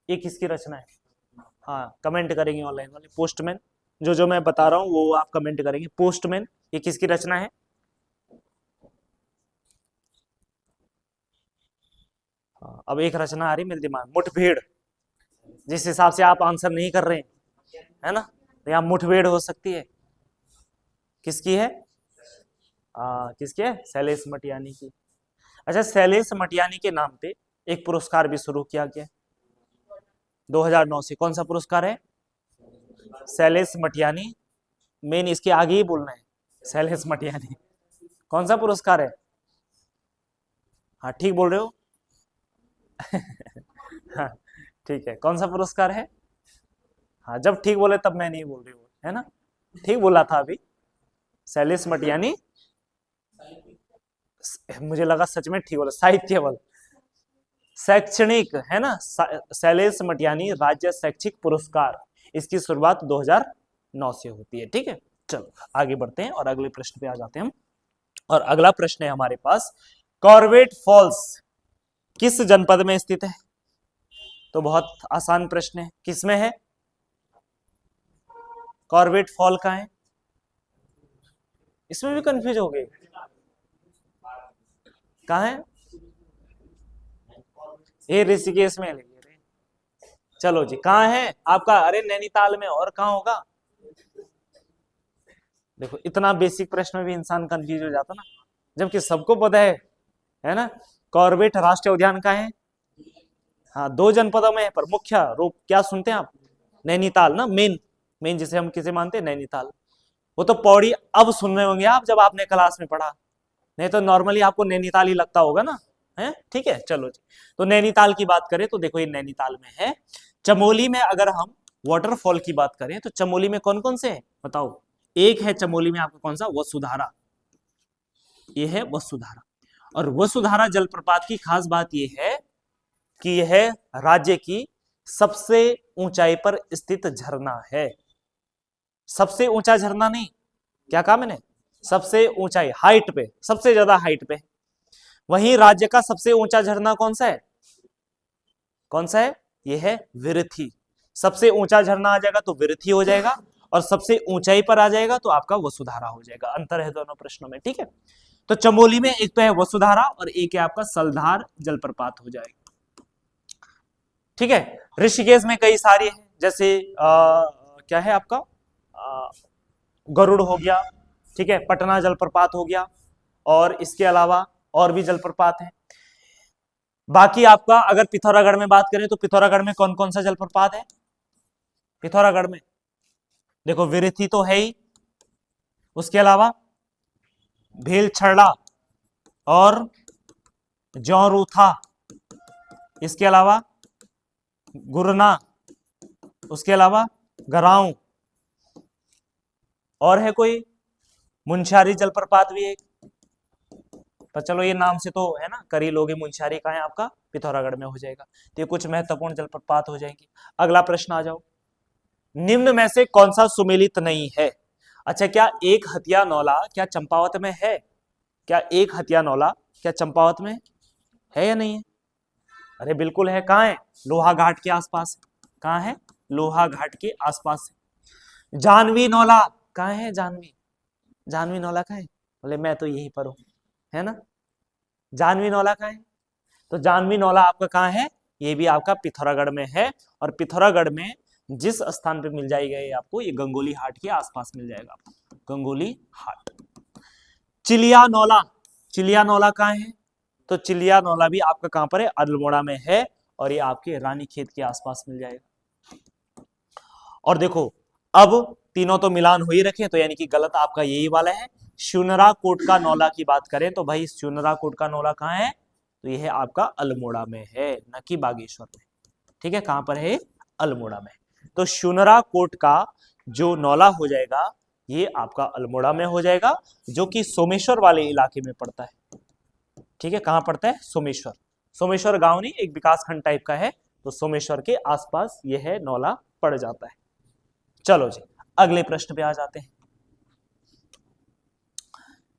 ये किसकी रचना है? हाँ, कमेंट करेंगे ऑनलाइन वाले। पोस्टमैन, जो जो मैं बता रहा हूं वो आप कमेंट करेंगे। पोस्टमैन ये किसकी रचना है? हाँ, अब एक रचना आ रही मेरे दिमाग, मुठभेड़। जिस हिसाब से आप आंसर नहीं कर रहे हैं, है ना, तो यहाँ मुठभेड़ हो सकती है। किसकी है? किसकी है? शैलेश मटियानी की। अच्छा, शैलेश मटियानी के नाम पे एक पुरस्कार भी शुरू किया गया 2009 से। कौन सा पुरस्कार है? शैलेश मटियानी। मेन इसके आगे ही बोलना है, शैलेश मटियानी। कौन सा पुरस्कार है? हाँ, ठीक बोल रहे हो। हाँ, ठीक है, कौन सा पुरस्कार है? हाँ, जब ठीक बोले तब मैं नहीं बोल रही हूँ, है ना। ठीक बोला था अभी। शैलेश मटियानी, मुझे लगा सच में ठीक बोला। साहित्य बल शैक्षणिक, है ना। शैलेश मटियानी राज्य शैक्षिक पुरस्कार, इसकी शुरुआत 2009 से होती है। ठीक है, चलो आगे बढ़ते हैं और अगले प्रश्न पे आ जाते हैं हम। और अगला प्रश्न है हमारे पास, कॉर्बेट फॉल्स किस जनपद में स्थित है? तो बहुत आसान प्रश्न है, किसमें है? कॉर्बेट फॉल कहाँ है? इसमें भी कंफ्यूज हो गए, कहाँ है? ये ऋषिकेश में है। चलो जी, कहाँ है आपका? अरे नैनीताल में, और कहाँ होगा? देखो, इतना बेसिक प्रश्न में भी इंसान कंफ्यूज हो जाता ना, जबकि सबको पता है ना। कॉर्बेट राष्ट्रीय उद्यान कहाँ है? हाँ, 2 जनपदों में है, पर मुख्य रूप क्या सुनते हैं आप? नैनीताल ना, मेन मेन जिसे हम किसे मानते हैं? नैनीताल। वो तो पौड़ी अब सुन रहे होंगे आप, जब आपने क्लास में पढ़ा, नहीं तो नॉर्मली आपको नैनीताल ही लगता होगा ना, है। ठीक है, चलो जी। तो नैनीताल की बात करें तो देखो ये नैनीताल में है। चमोली में अगर हम वाटरफॉल की बात करें तो चमोली में कौन कौन से हैं बताओ? एक है चमोली में आपका, कौन सा? वसुधारा। ये है वसुधारा। और वसुधारा जलप्रपात की खास बात यह है कि यह राज्य की सबसे ऊंचाई पर स्थित झरना है। सबसे ऊंचा झरना नहीं, क्या कहा मैंने? सबसे ऊंचाई, हाइट पे, सबसे ज्यादा हाइट पे। वहीं राज्य का सबसे ऊंचा झरना कौन सा है? कौन सा है? यह है विरथी। सबसे ऊंचा झरना आ जाएगा तो विरथी हो जाएगा, और सबसे ऊंचाई पर आ जाएगा तो आपका वसुधारा हो जाएगा। अंतर है दोनों प्रश्नों में, ठीक है। तो चमोली में एक तो है वसुधारा और एक है आपका सलधार जलप्रपात हो जाएगा, ठीक है। ऋषिकेश में कई सारे हैं, जैसे क्या है आपका गरुड़ हो गया, ठीक है, पटना जलप्रपात हो गया, और इसके अलावा और भी जलप्रपात हैं। बाकी आपका अगर पिथौरागढ़ में बात करें तो पिथौरागढ़ में कौन कौन सा जलप्रपात है? पिथौरागढ़ में देखो विरथी तो है ही, उसके अलावा भेलछड़ा और जौरूथा, इसके अलावा गुरना, उसके अलावा गराऊं, और है कोई मुंशियारी जलप्रपात भी है, पर चलो ये नाम से तो है ना कर ही लोगे। मुंशियारी का है आपका पिथौरागढ़ में हो जाएगा। तो ये कुछ महत्वपूर्ण जलप्रपात हो जाएंगे। अगला प्रश्न आ जाओ, निम्न में से कौन सा सुमेलित नहीं है? अच्छा, क्या एक हथिया नौला क्या चंपावत में है? क्या एक हथिया नौला क्या चंपावत में है या नहीं है? अरे बिल्कुल है। कहाँ है? लोहा घाट के आसपास। कहाँ है? लोहा घाट के आसपास है। जानवी नौला कहाँ है? जानवी, जानवी नौला कहाँ है? बोले मैं तो यहीं पर हूं, है ना। जानवी नौला कहाँ है? तो जानवी नौला आपका कहाँ है? ये भी आपका पिथौरागढ़ में है, और पिथौरागढ़ में जिस स्थान पे मिल जाएगा आपको, ये गंगोली हाट के आसपास मिल जाएगा आपको, गंगोली हाट। चिलिया नौला, चिलिया नौला कहाँ है? तो चिलिया नौला भी आपका कहां पर है? अल्मोड़ा में है, और ये आपके रानीखेत के आसपास मिल जाएगा। और देखो अब तीनों तो मिलान हो ही रखे, तो यानी कि गलत आपका यही वाला है। शुनरा कोट का नौला की बात करें तो भाई शुनरा कोट का नौला कहाँ है? तो यह है आपका अल्मोड़ा में है, न कि बागेश्वर में, ठीक है। कहां पर है? अल्मोड़ा में। तो शुनरा कोट का जो नौला हो जाएगा ये आपका अल्मोड़ा में हो जाएगा, जो कि सोमेश्वर वाले इलाके में पड़ता है, ठीक है। कहां पड़ता है? सोमेश्वर। सोमेश्वर गांव नहीं, एक विकास खंड टाइप का है, तो सोमेश्वर के आसपास यह है नौला पड़ जाता है। चलो जी अगले प्रश्न पे आ जाते हैं।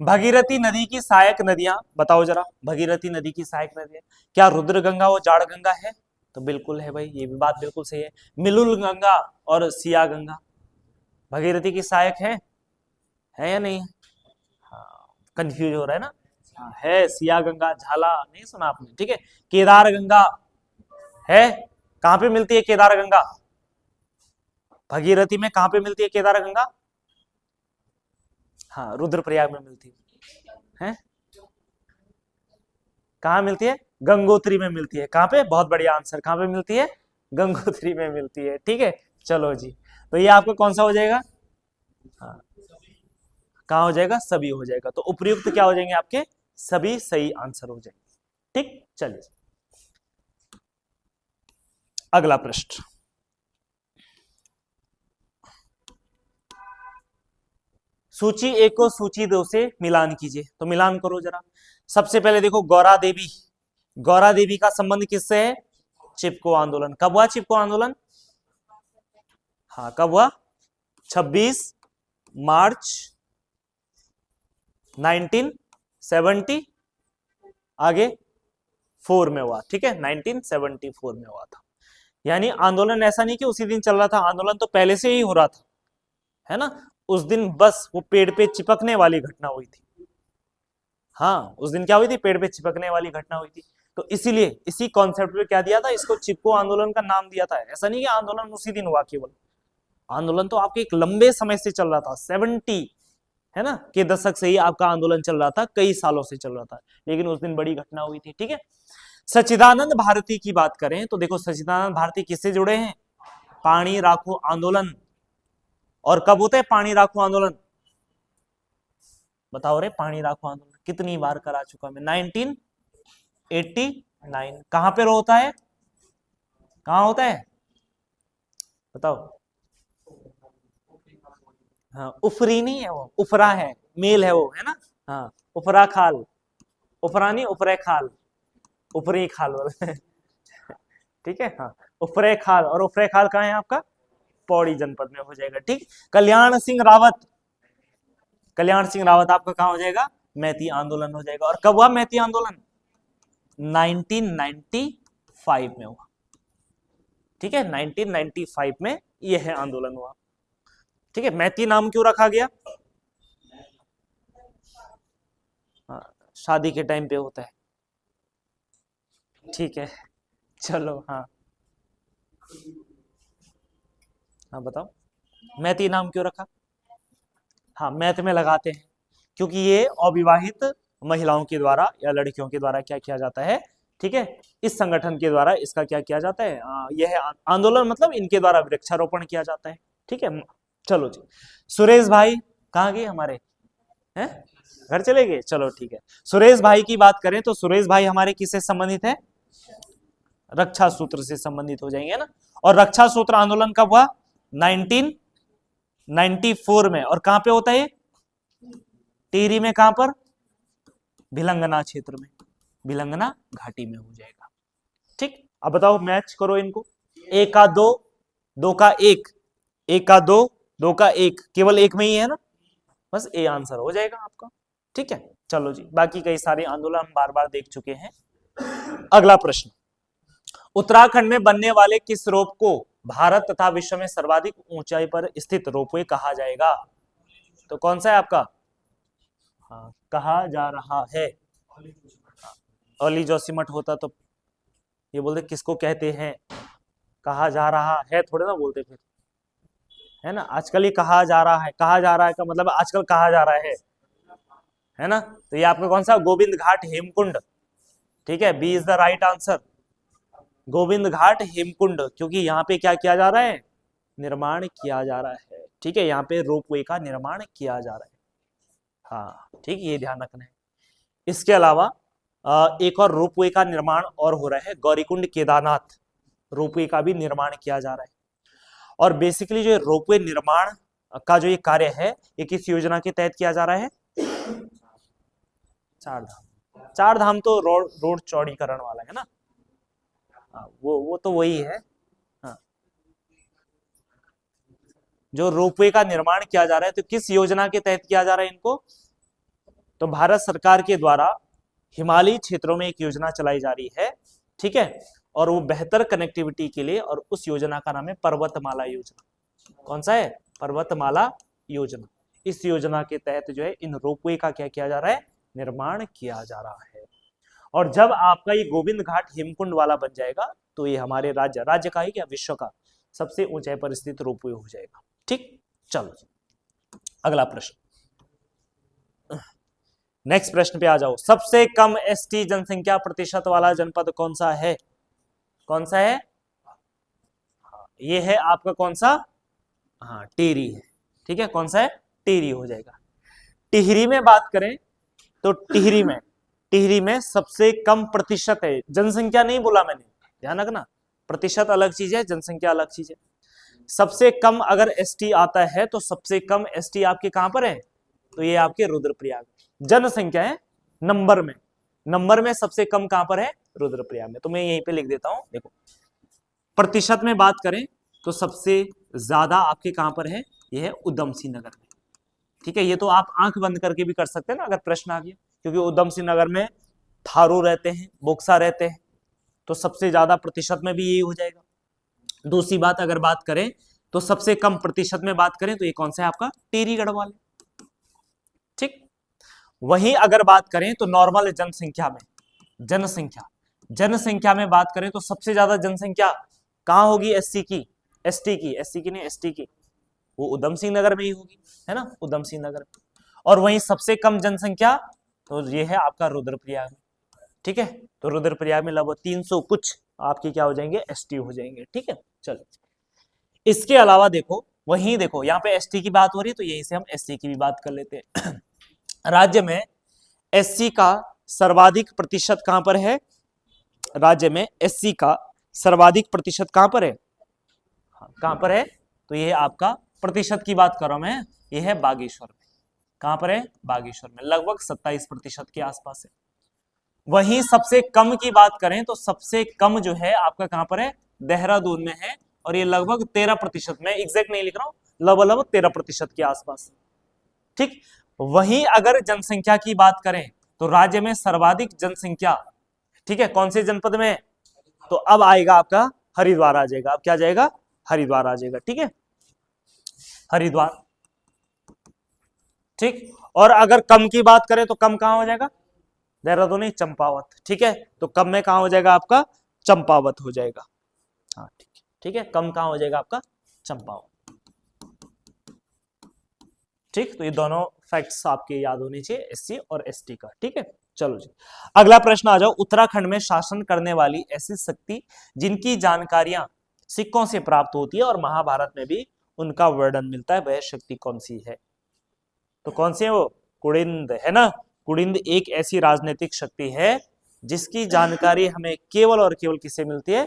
भगीरथी नदी की सहायक नदियां बताओ जरा। भगीरथी नदी की सहायक नदियां, क्या रुद्र गंगा और जाड़ गंगा है? तो बिल्कुल है भाई, ये भी बात बिल्कुल सही है। मिलुल गंगा और सिया गंगा भगीरथी की सहायक है या नहीं? हाँ, कंफ्यूज हो रहा है ना। हाँ, है। सिया गंगा, झाला नहीं सुना आपने, ठीक है। केदार गंगा है। कहां पे मिलती है केदार गंगा? भगीरथी में कहां पे मिलती है केदार गंगा? हाँ, रुद्रप्रयाग में मिलती है। कहां मिलती है? गंगोत्री में मिलती है। कहां पे? बहुत बढ़िया आंसर। कहां पे मिलती है? गंगोत्री में मिलती है, ठीक है। चलो जी, तो ये आपका कौन सा हो जाएगा? हाँ, कहां हो जाएगा? सभी हो जाएगा। तो उपयुक्त क्या हो जाएंगे आपके? सभी सही आंसर हो जाएंगे, ठीक। चलिए अगला प्रश्न, सूची एक को सूची दो से मिलान कीजिए। तो मिलान करो जरा। सबसे पहले देखो गौरा देवी, गौरा देवी का संबंध किससे है? चिपको आंदोलन। कब हुआ चिपको आंदोलन? हाँ, कब हुआ? 26 मार्च 1970 आगे 4 में हुआ, ठीक है। 1974 में हुआ था। यानी आंदोलन ऐसा नहीं कि उसी दिन चल रहा था, आंदोलन तो पहले से ही हो रहा था, है ना। उस दिन बस वो पेड़ पे चिपकने वाली घटना हुई थी। हाँ, उस दिन क्या हुई थी? पेड़ पे चिपकने वाली घटना हुई थी। तो इसीलिए इसी कॉन्सेप्ट पे क्या दिया था? इसको चिपको आंदोलन का नाम दिया था। ऐसा नहीं कि आंदोलन उसी दिन हुआ केवल, आंदोलन तो आपके एक लंबे समय से चल रहा था। 70 है ना के दशक से ही आपका आंदोलन चल रहा था, कई सालों से चल रहा था, लेकिन उस दिन बड़ी घटना हुई थी, ठीक है। सच्चिदानंद भारती की बात करें तो देखो सच्चिदानंद भारती किससे जुड़े हैं? पानी राखो आंदोलन। और कब होता है पानी राखो आंदोलन? बताओ रे, पानी राखो आंदोलन कितनी बार करा चुका मैं? 1989। कहां पे होता है? कहां होता है बताओ? हाँ, उफरी नहीं है वो, उफरा है, मेल है वो, है ना। हाँ, उफरा खाल, उफरा नहीं, उफरे खाल, ऊपरी खाल बोले ठीक है। हाँ, उफरे खाल, और उफरे खाल कहाँ है आपका? पौड़ी जनपद में हो जाएगा, ठीक। कल्याण सिंह रावत, कल्याण सिंह रावत आपका कहाँ हो जाएगा? मैती आंदोलन हो जाएगा। और कब हुआ मैती आंदोलन? 1995 में हुआ, ठीक है। 1995 में यह है आंदोलन हुआ। ठीक है, मैती नाम क्यों रखा गया? हाँ, शादी के टाइम पे होता है। ठीक है, चलो हाँ हाँ बताओ, मैती नाम क्यों रखा? हाँ, मैथ में लगाते हैं क्योंकि ये अविवाहित महिलाओं के द्वारा या लड़कियों के द्वारा क्या किया जाता है, ठीक है, इस संगठन के द्वारा इसका क्या किया जाता है, यह आंदोलन, मतलब इनके द्वारा वृक्षारोपण किया जाता है। ठीक है, चलो जी। सुरेश भाई कहाँ गए हमारे, हैं घर चले गए, चलो ठीक है। सुरेश भाई की बात करें तो सुरेश भाई हमारे किससे संबंधित है? रक्षा सूत्र से संबंधित हो जाएंगे ना। और रक्षा सूत्र आंदोलन कब हुआ? 1994 में। और कहां पे होता है? टिहरी में। कहां पर? भिलंगना क्षेत्र में, भिलंगना घाटी में हो जाएगा। ठीक, अब बताओ, मैच करो इनको। एक का दो, दो का एक, एक का दो, दो का एक, केवल एक में ही है ना, बस ए आंसर हो जाएगा आपका। ठीक है, चलो जी, बाकी कई सारे आंदोलन हम बार बार देख चुके हैं। अगला प्रश्न, उत्तराखंड में बनने वाले किस रोप को भारत तथा विश्व में सर्वाधिक ऊंचाई पर स्थित रोपवे कहा जाएगा? तो कौन सा है आपका? हाँ, कहा जा रहा है। अली जोशीमठ होता तो ये बोलते किसको कहते हैं, कहा जा रहा है थोड़े ना बोलते फिर, है ना। आजकल ये कहा जा रहा है, कहा जा रहा है का मतलब आजकल कहा जा रहा है ना। तो ये आपका कौन सा? गोविंद घाट हेमकुंड। ठीक है, B is the right answer, Govind Ghat Hemkund, क्योंकि यहाँ पे क्या किया जा रहा है? निर्माण किया जा रहा है। ठीक है, यहाँ पे रोपवे का निर्माण किया जा रहा है। हाँ ठीक, ये ध्यान रखना है। इसके अलावा एक और रोपवे का निर्माण और हो रहा है, गौरीकुंड केदारनाथ रोपवे का भी निर्माण किया जा रहा है। और बेसिकली जो रोपवे निर्माण का जो ये कार्य है, ये किस योजना के तहत किया जा रहा है? चार धाम। चार धाम तो रोड चौड़ीकरण वाला है ना। वो तो वही है। हाँ, जो रोपवे का निर्माण किया जा रहा है तो किस योजना के तहत किया जा रहा है इनको? तो भारत सरकार के द्वारा हिमालयी क्षेत्रों में एक योजना चलाई जा रही है। ठीक है, और वो बेहतर कनेक्टिविटी के लिए, और उस योजना का नाम है पर्वतमाला योजना। कौन सा है? पर्वतमाला योजना। इस योजना के तहत जो है इन रोपवे का क्या किया जा रहा है? निर्माण किया जा रहा है। और जब आपका ये गोविंद घाट हेमकुंड वाला बन जाएगा तो ये हमारे राज्य का ही क्या, विश्व का सबसे ऊंचाई पर स्थित रोपवे हो जाएगा। ठीक, चलो अगला प्रश्न, नेक्स्ट प्रश्न पे आ जाओ। सबसे कम एसटी जनसंख्या प्रतिशत वाला जनपद कौन सा है? कौन सा है? ये है आपका कौन सा? हाँ, टिहरी है। ठीक है, कौन सा है? टिहरी हो जाएगा। टिहरी में बात करें तो टिहरी में सबसे कम प्रतिशत है, जनसंख्या नहीं बोला मैंने, ध्यान रखना, प्रतिशत अलग चीज है, जनसंख्या अलग चीज है। सबसे कम अगर एसटी आता है तो सबसे कम एसटी आपके कहां पर है? तो ये आपके रुद्रप्रयाग। जनसंख्या है, नंबर में सबसे कम कहां पर है? रुद्रप्रयाग में। तो मैं यहीं पे लिख देता हूं, देखो प्रतिशत में बात करें तो सबसे ज्यादा आपके कहां पर है? ये है उधम सिंह नगर में। ठीक है, ये तो आप आंख बंद करके भी कर सकते हैं ना अगर प्रश्न आ गया, क्योंकि उधम सिंह नगर में थारू रहते हैं, बोक्सा रहते हैं, तो सबसे ज्यादा प्रतिशत में भी यही हो जाएगा। दूसरी बात अगर बात करें तो सबसे कम प्रतिशत में बात करें तो ये कौन सा है आपका? टिहरी गढ़वाल। ठीक, वहीं अगर बात करें तो नॉर्मल जनसंख्या में, जनसंख्या में बात करें तो सबसे ज्यादा जनसंख्या कहां होगी? एससी की, एसटी की, वो उधम सिंह नगर में ही होगी, है ना, उधम सिंह नगर में। और वहीं सबसे कम जनसंख्या तो ये है आपका रुद्रप्रयाग में। ठीक है, तो रुद्रप्रयाग में लगभग 300 कुछ आपके क्या हो जाएंगे? एसटी हो जाएंगे। ठीक है, चलो इसके अलावा देखो, वहीं देखो यहाँ पे एसटी की बात हो रही है तो यहीं से हम एससी की भी बात कर लेते हैं। राज्य में एससी का सर्वाधिक प्रतिशत कहां पर है? राज्य में एससी का सर्वाधिक प्रतिशत कहां पर है? कहां पर है? तो ये आपका प्रतिशत की बात कर रहा हूं मैं, ये है बागेश्वर में। कहां पर है? बागेश्वर में, लगभग 27% के आसपास है। वहीं सबसे कम की बात करें तो सबसे कम जो है आपका कहां पर है? देहरादून में है, और ये लगभग 13%, मैं एग्जैक्ट नहीं लिख रहा हूं, लगभग 13% के आसपास। ठीक, वहीं अगर जनसंख्या की बात करें तो राज्य में सर्वाधिक जनसंख्या, ठीक है, कौन से जनपद में? तो अब आएगा आपका हरिद्वार आ जाएगा। अब क्या जाएगा? हरिद्वार आ जाएगा। ठीक है, हरिद्वार ठीक। और अगर कम की बात करें तो कम कहां हो जाएगा, देहरादून नहीं, चंपावत। ठीक है, तो कम में कहां हो जाएगा आपका, चंपावत हो जाएगा। हाँ ठीक है, ठीक है, कम कहां हो जाएगा आपका, चंपावत। ठीक, तो ये दोनों फैक्ट्स आपके याद होने चाहिए, एससी और एसटी का। ठीक है, चलो जी अगला प्रश्न आ जाओ। उत्तराखंड में शासन करने वाली ऐसी शक्ति जिनकी जानकारियां सिक्कों से प्राप्त होती है और महाभारत में भी उनका वर्णन मिलता है, वह शक्ति कौन सी है? तो कौन सी है वो, कुड़िंद है ना। कुड़िंद एक ऐसी राजनीतिक शक्ति है जिसकी जानकारी हमें केवल और केवल किससे मिलती है,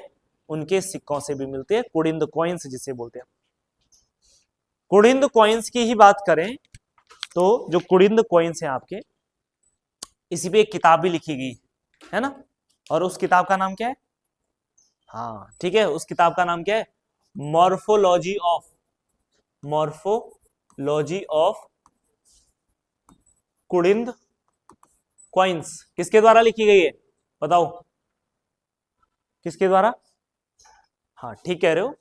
उनके सिक्कों से भी मिलती है, कुड़िंद कॉइन्स जिसे बोलते हैं। कुड़िंद कॉइन्स की ही बात करें तो जो कुड़िंद कॉइन्स हैं आपके, इसी पे एक किताब भी लिखी गई है ना, और उस किताब का नाम क्या है, हाँ ठीक है, उस किताब का नाम क्या है, मॉर्फोलॉजी ऑफ कुड़िंद कॉइन्स। किसके द्वारा लिखी गई है, बताओ किसके द्वारा, हाँ ठीक कह रहे हो,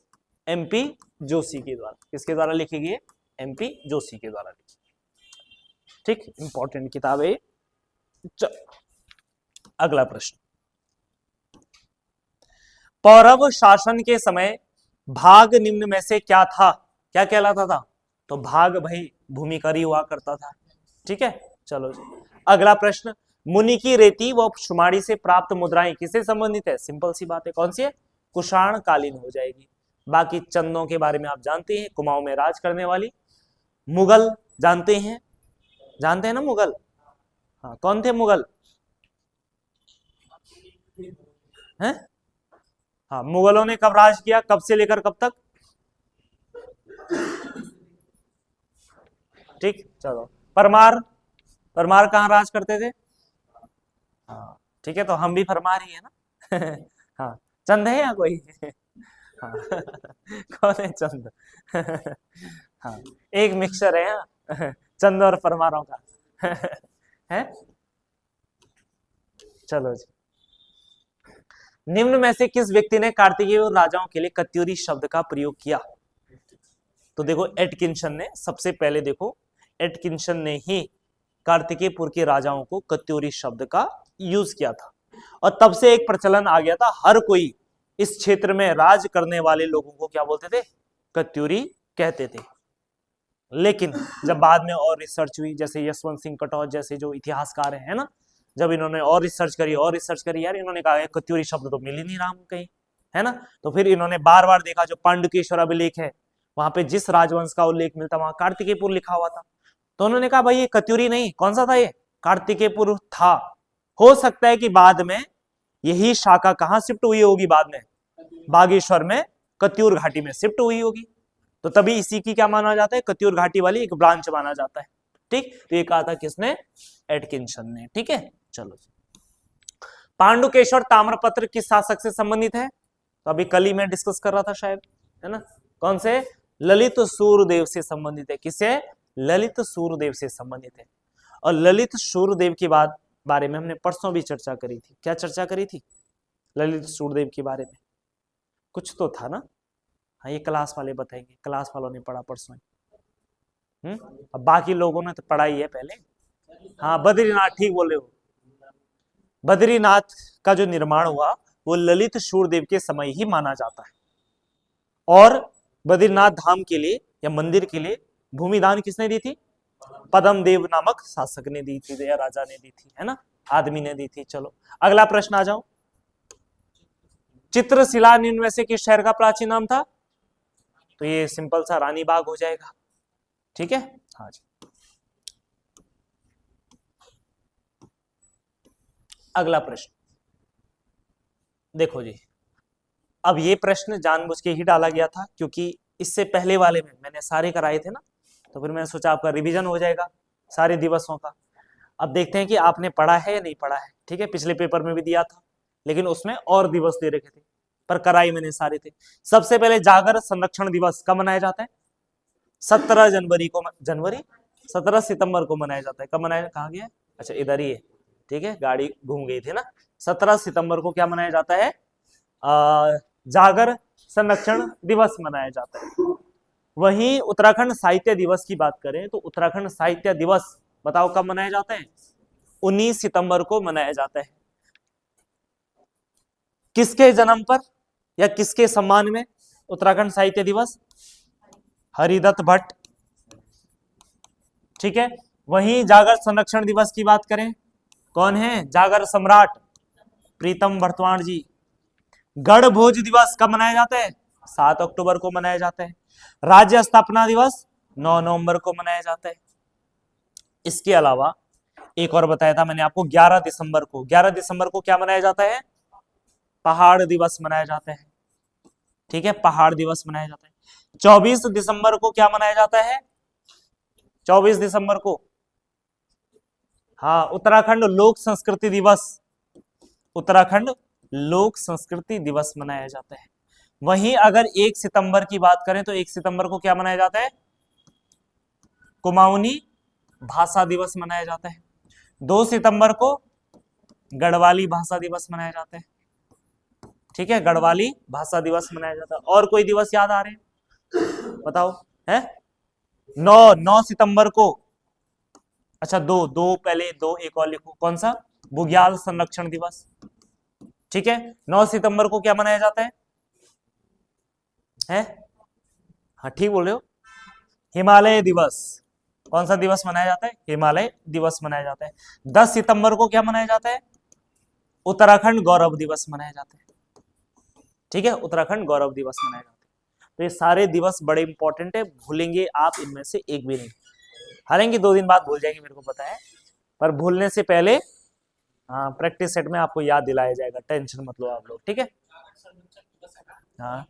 एमपी जोशी के द्वारा। किसके द्वारा लिखी गई है, एमपी जोशी के द्वारा लिखी। ठीक, इंपॉर्टेंट किताब है। अगला प्रश्न, पौरव शासन के समय भाग निम्न में से क्या था, क्या कहलाता था, तो भाग भाई भूमिकर ही हुआ करता था। ठीक है, चलो जी अगला प्रश्न, मुनि की रेती व शुमाड़ी से प्राप्त मुद्राएं किससे संबंधित है, सिंपल सी बात है, कौन सी है, कुषाण कालीन हो जाएगी। बाकी चंदों के बारे में आप जानते हैं, कुमाऊं में राज करने वाली। मुगल जानते हैं, जानते हैं ना मुगल, हाँ कौन थे मुगल हैं, हाँ मुगलों ने कब राज किया, कब से लेकर कब तक, ठीक चलो। परमार, परमार कहाँ राज करते थे, हाँ ठीक है, तो हम भी फरमार ही है ना हाँ चंद है या कोई हाँ कौन है चंद हाँ एक मिक्सचर है हाँ चंद और फरमारों का है। चलो जी, निम्न में से किस व्यक्ति ने कार्तिकेय और राजाओं के लिए कत्यूरी शब्द का प्रयोग किया, तो देखो एटकिंसन ने सबसे पहले, देखो एटकिंसन ने ही कार्तिकेयपुर के राजाओं को कत्यूरी शब्द का यूज किया था, और तब से एक प्रचलन आ गया था, हर कोई इस क्षेत्र में राज करने वाले लोगों को क्या बोलते थे, कत्यूरी कहते थे। लेकिन जब बाद में और रिसर्च हुई, जैसे यशवंत सिंह कटौज जैसे जो इतिहासकार है ना, जब इन्होंने और रिसर्च करी यार, इन्होंने कहा कत्यूरी शब्द तो मिल ही नहीं रहा कहीं, है ना, तो फिर इन्होंने बार बार देखा, जो पांडुकेश्वर अभिलेख है वहां पे जिस राजवंश का उल्लेख मिलता वहां कार्तिकेयपुर लिखा हुआ था, तो उन्होंने कहा भाई ये कत्यूरी नहीं, कौन सा था ये, कार्तिकेयपुर था। हो सकता है कि बाद में यही शाखा कहां शिफ्ट हुई होगी, बाद में बागेश्वर में कत्यूर घाटी में शिफ्ट हुई होगी, तो तभी इसी की क्या माना जाता है, कत्यूर घाटी वाली एक ब्रांच माना जाता है। ठीक, तो ये कहा था किसने, एटकिंसन ने। ठीक है, चलो पांडुकेश्वर ताम्रपत्र किस शासक से संबंधित है, तो अभी कल ही मैं डिस्कस कर रहा था शायद, है ना, कौन से, ललित सूर्यदेव से संबंधित है, किससे, ललित सूर्यदेव से संबंधित है। और ललित सूर्यदेव की बारे में हमने परसों भी चर्चा करी थी, क्या चर्चा करी थी, ललित सूर्यदेव के बारे में कुछ तो था ना, हाँ ये क्लास वाले बताएंगे, क्लास वालों ने पढ़ा परसों। अब बाकी लोगों ने तो पढ़ा ही है पहले। हाँ बद्रीनाथ, ठीक बोल रहे हो, बद्रीनाथ का जो निर्माण हुआ वो ललित सूर्यदेव के समय ही माना जाता है, और बद्रीनाथ धाम के लिए या मंदिर के लिए भूमिदान किसने दी थी, पद्मदेव नामक शासक ने दी थी, या राजा ने दी थी, है ना, आदमी ने दी थी। चलो अगला प्रश्न आ जाओ, चित्रशिला निम्न में से किस शहर का प्राचीन नाम था, तो ये सिंपल सा रानी बाग हो जाएगा। ठीक है, हाँ जी अगला प्रश्न देखो जी, अब ये प्रश्न जानबूझ के ही डाला गया था क्योंकि इससे पहले वाले में मैंने सारे कराए थे ना, तो फिर मैंने सोचा आपका रिवीजन हो जाएगा सारे दिवसों का। अब देखते हैं कि आपने पढ़ा है या नहीं पढ़ा है। ठीक है, पिछले पेपर में भी दिया था लेकिन उसमें और दिवस दे रखे थे, पर कराई मैंने सारे थे। सबसे पहले जागर संरक्षण दिवस कब मनाया जाता है, 17 जनवरी को, जनवरी 17 सितंबर को मनाया जाता है। कब मनाया, कहाँ गया, अच्छा इधर ही है, ठीक है गाड़ी घूम गई थी ना। 17 सितंबर को क्या मनाया जाता है, जागर संरक्षण दिवस मनाया जाता है। वहीं उत्तराखंड साहित्य दिवस की बात करें तो उत्तराखंड साहित्य दिवस बताओ कब मनाया जाता है? 19 सितंबर को मनाया जाता है। किसके जन्म पर या किसके सम्मान में उत्तराखंड साहित्य दिवस? हरिदत्त भट्ट। ठीक है। वहीं जागर संरक्षण दिवस की बात करें, कौन है जागर सम्राट? प्रीतम भरतवाण जी। गढ़ भोज दिवस कब मनाया जाता है? 7 अक्टूबर को मनाया जाता है। राज्य स्थापना दिवस 9 नवंबर को मनाया जाता है। इसके अलावा एक और बताया था मैंने आपको, 11 दिसंबर को, 11 दिसंबर को क्या मनाया जाता है? पहाड़ दिवस मनाया जाता है। ठीक है, पहाड़ दिवस मनाया जाता है। 24 दिसंबर को क्या मनाया जाता है? 24 दिसंबर को, हाँ, उत्तराखंड लोक संस्कृति दिवस, उत्तराखंड लोक संस्कृति दिवस मनाया जाता है। वहीं अगर 1 सितंबर की बात करें तो 1 सितंबर को क्या मनाया जाता है? कुमाऊनी भाषा दिवस मनाया जाता है। 2 सितंबर को गढ़वाली भाषा दिवस मनाया जाता है। ठीक है, गढ़वाली भाषा दिवस मनाया जाता है। और कोई दिवस याद आ रहे हैं बताओ? है 9 सितंबर को, अच्छा दो पहले, दो एक और लिखो, कौन सा? बुग्याल संरक्षण दिवस। ठीक है, 9 सितंबर को क्या मनाया जाता है? हाँ ठीक बोल रहे हो, हिमालय दिवस। कौन सा दिवस मनाया जाता है? हिमालय दिवस मनाया जाता है। 10 सितंबर को क्या मनाया जाता है? उत्तराखंड गौरव दिवस मनाया जाता है। ठीक है, उत्तराखंड गौरव दिवस मनाया जाता है। तो ये सारे दिवस बड़े इंपॉर्टेंट है, भूलेंगे आप इनमें से एक भी नहीं। हालांकि 2 दिन बाद भूल जाएंगे, मेरे को पता है, पर भूलने से पहले हाँ प्रैक्टिस सेट में आपको याद दिलाया जाएगा, टेंशन मत लो आप लोग। ठीक है, हाँ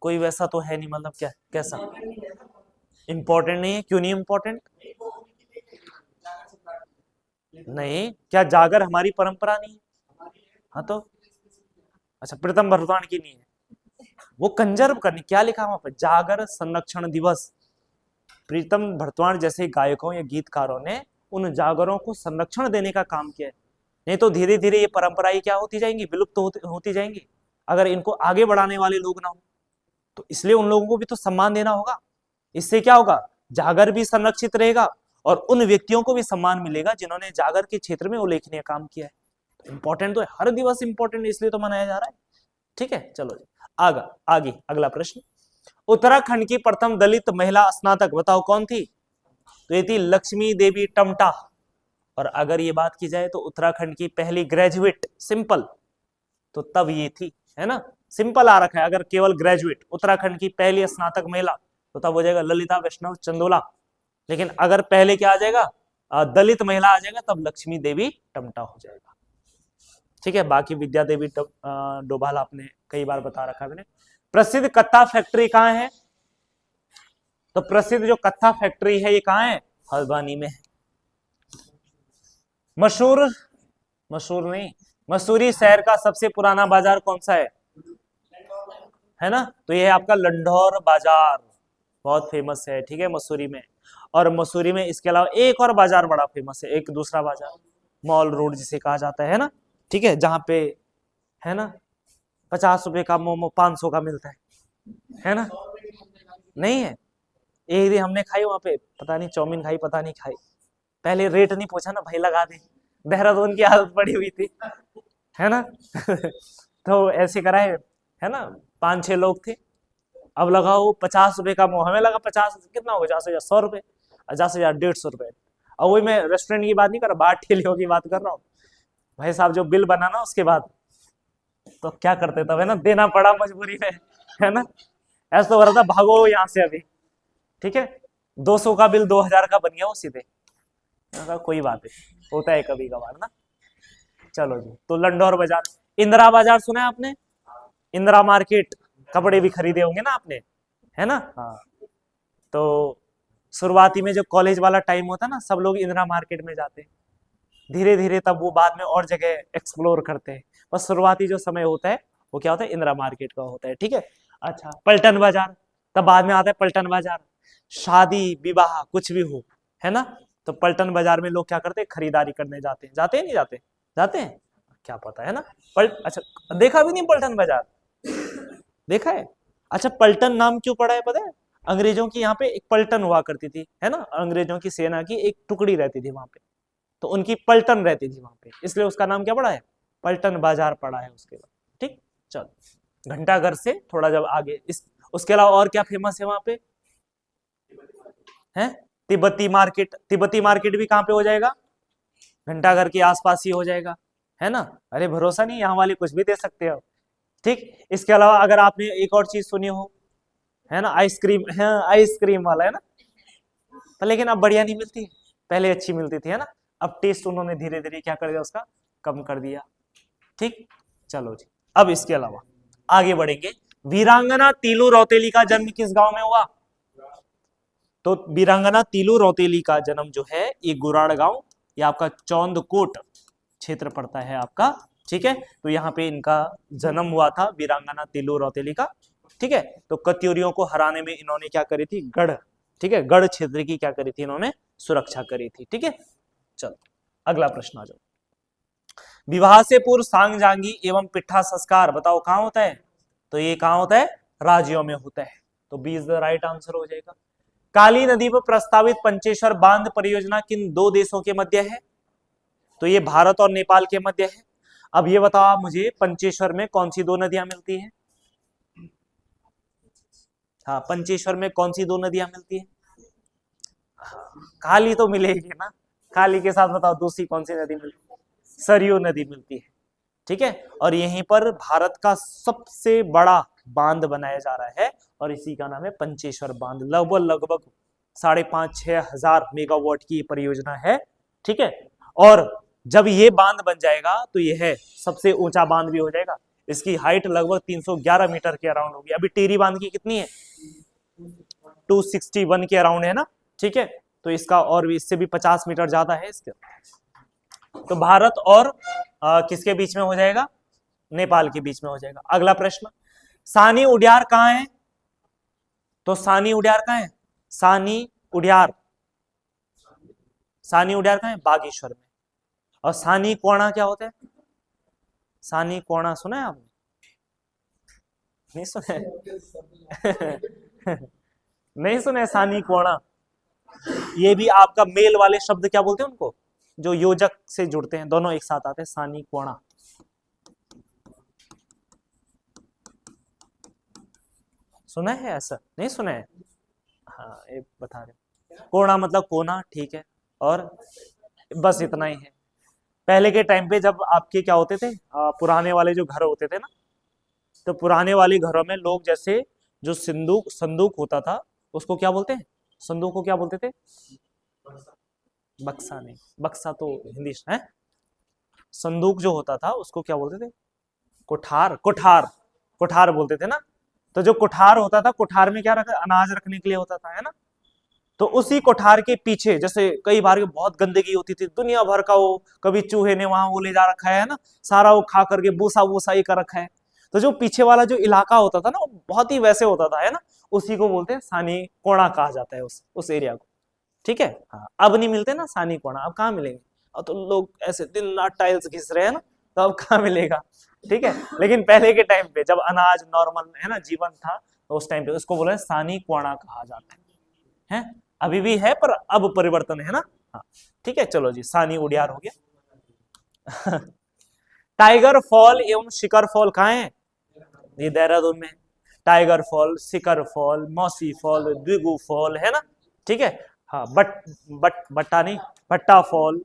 कोई वैसा तो है नहीं, मतलब क्या कैसा इंपॉर्टेंट नहीं है? क्यों नहीं इंपॉर्टेंट? नहीं, क्या जागर हमारी परंपरा नहीं है? हाँ तो अच्छा, प्रीतम भरतवाण की नहीं है, वो कंजर्व करनी। क्या लिखा वहां पर? जागर संरक्षण दिवस। प्रीतम भरतवाण जैसे गायकों या गीतकारों ने उन जागरों को संरक्षण देने का काम किया है। नहीं तो धीरे धीरे ये परंपराएं क्या होती जाएंगी? विलुप्त तो होती जाएंगी, अगर इनको आगे बढ़ाने वाले लोग ना हो। तो इसलिए उन लोगों को भी तो सम्मान देना होगा। इससे क्या होगा? जागर भी संरक्षित रहेगा और उन व्यक्तियों को भी सम्मान मिलेगा जिन्होंने जागर के क्षेत्र में उल्लेखनीय काम किया है। इंपॉर्टेंट तो है, हर दिवस इंपॉर्टेंट इसलिए तो मनाया जा रहा है। ठीक है, चलो जी आगे अगला प्रश्न। उत्तराखंड की प्रथम दलित महिला स्नातक बताओ कौन थी? तो ये थी लक्ष्मी देवी टमटा। और अगर ये बात की जाए तो उत्तराखंड की पहली ग्रेजुएट सिंपल, तो तब ये थी, है ना, सिंपल आ रखा है। अगर केवल ग्रेजुएट उत्तराखंड की पहली स्नातक महिला तो तब हो जाएगा ललिता वैष्णव चंदोला। लेकिन अगर पहले क्या आ जाएगा? दलित महिला आ जाएगा, तब लक्ष्मी देवी टमटा हो जाएगा। ठीक है, बाकी विद्या देवी डोभाल आपने कई बार बता रखा मैंने। प्रसिद्ध कत्था फैक्ट्री कहाँ है? तो प्रसिद्ध जो कत्था फैक्ट्री है ये कहाँ है? हल्द्वानी में है। मशहूर नहीं, मसूरी शहर का सबसे पुराना बाजार कौन सा है ना? तो ये है आपका लंढौर बाजार, बहुत फेमस है। ठीक है, मसूरी में। और मसूरी में इसके अलावा एक और बाजार बड़ा फेमस है, एक दूसरा बाजार मॉल रोड जिसे कहा जाता है ना। ठीक है, जहां पे है ना 50 रुपए का मोमो 500 का मिलता है ना? नहीं है? एक दिन हमने खाई वहां पे, पता नहीं चाउमीन खाई पता नहीं खाई, पहले रेट नहीं पूछा ना भाई, लगा दे। देहरादून की हालत पड़ी हुई थी, है ना। तो ऐसे कराए, है ना, 5-6 लोग थे। अब लगाओ 50 रुपए का मोह, हमें लगा 50 कितना होगा, 100 रुपए, 1,500 और वही मैं रेस्टोरेंट की बात नहीं कर रहा, बाहर ठेलियों की बात कर रहा हूँ। भाई साहब जो बिल बना ना उसके बाद तो क्या करते तब, है ना, देना पड़ा मजबूरी में, है ना। ऐसा तो हो रहा था भागो यहाँ से अभी। ठीक है, 200 का बिल 2,000 का बन गया वो सीधे। कोई बात नहीं, होता है कभी कभार ना। चलो जी, तो लंढौर बाजार, इंदिरा बाजार सुना है आपने? इंदिरा मार्केट, कपड़े भी खरीदे होंगे ना आपने, है ना। हाँ, तो शुरुआती में जो कॉलेज वाला टाइम होता है ना, सब लोग इंदिरा मार्केट में जाते हैं। धीरे धीरे तब वो बाद में और जगह एक्सप्लोर करते हैं, बस शुरुआती जो समय होता है वो क्या होता है? इंदिरा मार्केट का होता है। ठीक है, अच्छा पलटन बाजार, तब बाद में आता है पलटन बाजार। शादी विवाह कुछ भी हो, है ना, तो पलटन बाजार में लोग क्या करते हैं? खरीदारी करने जाते हैं। जाते हैं नहीं जाते? जाते हैं, क्या पता, है ना। अच्छा देखा भी नहीं पलटन बाजार? देखा है? अच्छा, पलटन नाम क्यों पड़ा है पता है? अंग्रेजों की यहाँ पे एक पलटन हुआ करती थी, है ना, अंग्रेजों की सेना की एक टुकड़ी रहती थी वहां पे, तो उनकी पलटन रहती थी वहां पे, इसलिए उसका नाम क्या पड़ा है? पलटन बाजार पड़ा है उसके बाद। ठीक, चलो घंटाघर से थोड़ा जब आगे इस, उसके अलावा और क्या फेमस है वहां पे? है तिब्बती मार्केट। तिब्बती मार्केट भी कहाँ पे हो जाएगा? घंटाघर के आसपास ही हो जाएगा, है ना। अरे भरोसा नहीं, यहाँ वाले कुछ भी दे सकते हो। ठीक, इसके अलावा अगर आपने एक और चीज सुनी हो, है ना, आइसक्रीम, है आइसक्रीम वाला, है ना, तो लेकिन अब बढ़िया नहीं मिलती, पहले अच्छी मिलती थी, है ना। अब टेस्ट उन्होंने धीरे धीरे क्या कर दिया, उसका कम कर दिया। ठीक, चलो जी, अब इसके अलावा आगे बढ़ेंगे। वीरांगना तीलू रौतेली का जन्म किस गांव में हुआ? तो वीरांगना तीलू रौतेली का जन्म जो है ये गुराड़ गांव, ये आपका चौंदकोट क्षेत्र पड़ता है आपका। ठीक है, तो यहाँ पे इनका जन्म हुआ था, वीरांगना तीलू रौतेली का। ठीक है, तो कत्यूरियों को हराने में इन्होंने क्या करी थी? गढ़, ठीक है, गढ़ क्षेत्र की क्या करी थी इन्होंने? सुरक्षा करी थी। ठीक है, चलो अगला प्रश्न आ जाओ। विवाह से पूर्व सांग जांगी एवं पिट्ठा संस्कार बताओ कहां होता है? तो ये कहां होता है? राज्यों में होता है, तो B is the right answer हो जाएगा। काली नदी पर प्रस्तावित पंचेश्वर बांध परियोजना किन दो देशों के मध्य है? तो ये भारत और नेपाल के मध्य है। अब ये बताओ आप मुझे, पंचेश्वर में कौन सी दो नदियां मिलती हैं? हाँ, पंचेश्वर में कौन सी दो नदियां मिलती है? काली तो मिलेगी ना, काली के साथ बताओ दूसरी कौन सी नदी मिलती है? सरयू नदी मिलती है। ठीक है, और यहीं पर भारत का सबसे बड़ा बांध बनाया जा रहा है, और इसी का नाम है पंचेश्वर बांध। लगभग लगभग 5,500-6,000 मेगावाट की परियोजना है। ठीक है, और जब ये बांध बन जाएगा तो यह सबसे ऊंचा बांध भी हो जाएगा। इसकी हाइट लगभग 311 मीटर के अराउंड होगी। अभी टेरी बांध की कितनी है? 261 के अराउंड है ना। ठीक है, तो इसका और भी, इससे भी 50 मीटर ज्यादा है इसके। तो भारत और किसके बीच में हो जाएगा? नेपाल के बीच में हो जाएगा। अगला प्रश्न, सानी उडियार कहां है? तो सानी उडियार कहां है? सानी उडियार, सानी उडियार कहां है? बागेश्वर में। और सानी कोणा क्या होता है? सानी कोणा सुना है आपने? नहीं सुना है? नहीं सुना है सानी कोणा? ये भी आपका मेल वाले शब्द क्या बोलते हैं उनको, जो योजक से जुड़ते हैं, दोनों एक साथ आते हैं, सानी कोणा। सुना है ऐसा? नहीं सुना है? हाँ, ये बता रहे, कोणा मतलब कोना, ठीक है, और बस इतना ही है। पहले के टाइम पे जब आपके क्या होते थे, पुराने वाले जो घर होते थे ना, तो पुराने वाले घरों में लोग जैसे जो संदूक संदूक होता था उसको क्या बोलते हैं? संदूक को क्या बोलते थे? बक्सा नहीं, बक्सा तो हिंदी है। संदूक जो होता था उसको क्या बोलते थे? कोठार, कोठार, कोठार बोलते थे ना। तो जो कोठार होता था, कोठार में क्या रखा? अनाज रखने के लिए होता था, है ना। तो उसी कोठार के पीछे जैसे कई बार बहुत गंदगी होती थी, दुनिया भर का वो, कभी चूहे ने वहां वो ले जा रखा है ना, सारा वो खा करके भूसा वूसा ही कर रखा है। तो जो पीछे वाला जो इलाका होता था ना, वो बहुत ही वैसे होता था, है ना, उसी को बोलते हैं सानी कोणा कहा जाता है उस एरिया को। ठीक है, हाँ, अब नहीं मिलते ना सानी कोणा, अब कहाँ मिलेंगे? अब तो लोग ऐसे दिन रात टाइल्स घिस रहे हैं ना, तो अब कहाँ मिलेगा? ठीक है, लेकिन पहले के टाइम पे जब अनाज नॉर्मल, है ना, जीवन था, तो उस टाइम पे उसको बोला सानी कोणा कहा जाता है। अभी भी है पर अब परिवर्तन है ना। हाँ, ठीक है, चलो जी, सानी उडियार हो गया। टाइगर फॉल एवं शिखर फॉल कहाँ है? ये देहरादून में। टाइगर फॉल, शिखर फॉल, मौसी फॉल, द्विगु फॉल, है ना। ठीक है, हाँ, बट्टा नहीं, भट्टा फॉल,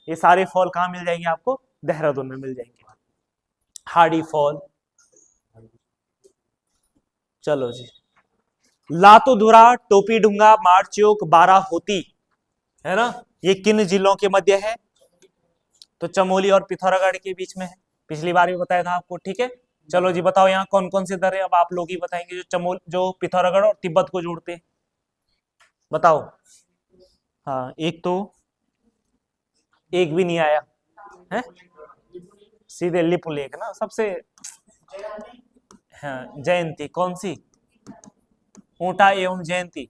ये सारे फॉल कहाँ मिल जाएंगे आपको? देहरादून में मिल जाएंगे। Hardy fall. चलो जी, लातूधुरा, टोपीडुंगा, मारचोक, बाराहोती, है ना, ये किन जिलों के मध्य है? तो चमोली और पिथौरागढ़ के बीच में है, पिछली बार भी बताया था आपको। ठीक है, चलो जी, बताओ यहाँ कौन कौन से दर है? अब आप लोग ही बताएंगे, जो पिथौरागढ़ और तिब्बत को जोड़ते हैं, बताओ। हाँ, एक तो, एक भी नहीं आया है, सीधे लिपुलेख ना सबसे। हाँ, जयंती कौन सी? ऊंटा एवं जयंती,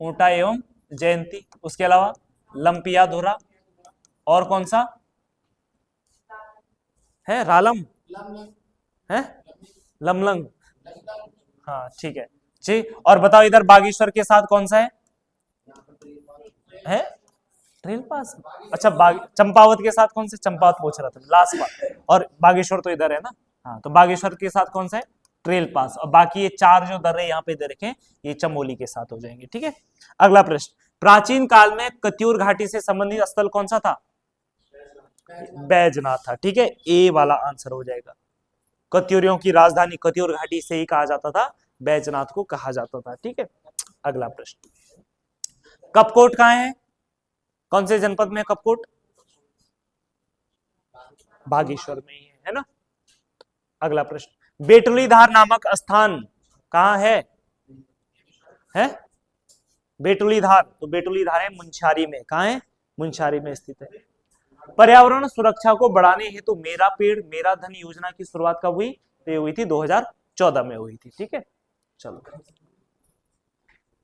ऊंटा एवं जयंती। उसके अलावा लंपिया धुरा, और कौन सा है? रालम है, लमलंग, हाँ ठीक है जी। और बताओ इधर बागेश्वर के साथ कौन सा है ट्रेल पास। अच्छा बाग चंपावत के साथ कौन सा, चंपावत पूछ रहा था लास्ट बार, और बागेश्वर तो इधर है ना। हाँ तो बागेश्वर के साथ कौन सा है, ट्रेल पास, और बाकी ये चार जो दर्रे यहाँ पे दे रखे हैं ये चमोली के साथ हो जाएंगे। ठीक है, अगला प्रश्न, प्राचीन काल में कत्यूर घाटी से संबंधित स्थल कौन सा था, बैजनाथ था। ठीक है, ए वाला आंसर हो जाएगा। कत्यूरियों की राजधानी कत्यूर घाटी से ही कहा जाता था, बैजनाथ को कहा जाता था। ठीक है, अगला प्रश्न, कपकोट कहाँ है, कौन से जनपद में कपकोट, बागेश्वर में ही है ना। अगला प्रश्न, बेटुली धार नामक स्थान कहाँ है बेटुली धार, तो बेटुली धार है मुंशियारी में, कहाँ है, मुंशियारी में स्थित है। पर्यावरण सुरक्षा को बढ़ाने हेतु मेरा पेड़ मेरा धन योजना की शुरुआत कब हुई, तो ये हुई थी 2014 में हुई थी। ठीक है, चलो,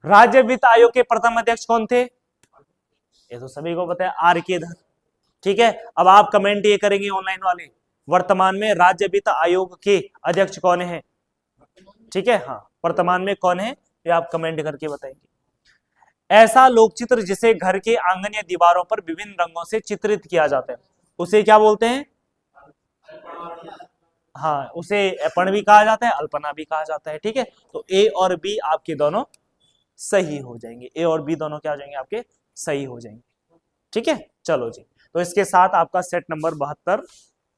राज्य वित्त आयोग के प्रथम अध्यक्ष कौन थे, ये तो सभी को पता है, आर के धर। ठीक है, अब आप कमेंट ये करेंगे ऑनलाइन वाले, वर्तमान में राज्य वित्त आयोग के अध्यक्ष कौन है। ठीक है, हाँ वर्तमान में कौन है ये आप कमेंट करके बताएंगे। ऐसा लोक चित्र जिसे घर के आंगन या दीवारों पर विभिन्न रंगों से चित्रित किया जाता है उसे क्या बोलते हैं, हाँ उसे ऐपण भी कहा जाता है, अल्पना भी कहा जाता है। ठीक है, तो ए और बी आपके दोनों सही हो जाएंगे, ए और बी दोनों क्या हो जाएंगे आपके, सही हो जाएंगे। ठीक है, चलो जी, तो इसके साथ आपका सेट नंबर 72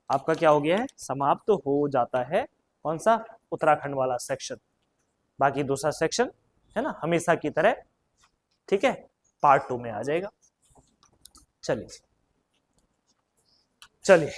आपका क्या हो गया है, समाप्त तो हो जाता है। कौन सा, उत्तराखंड वाला सेक्शन, बाकी दूसरा सेक्शन है ना हमेशा की तरह, ठीक है, पार्ट 2 में आ जाएगा। चलिए चलिए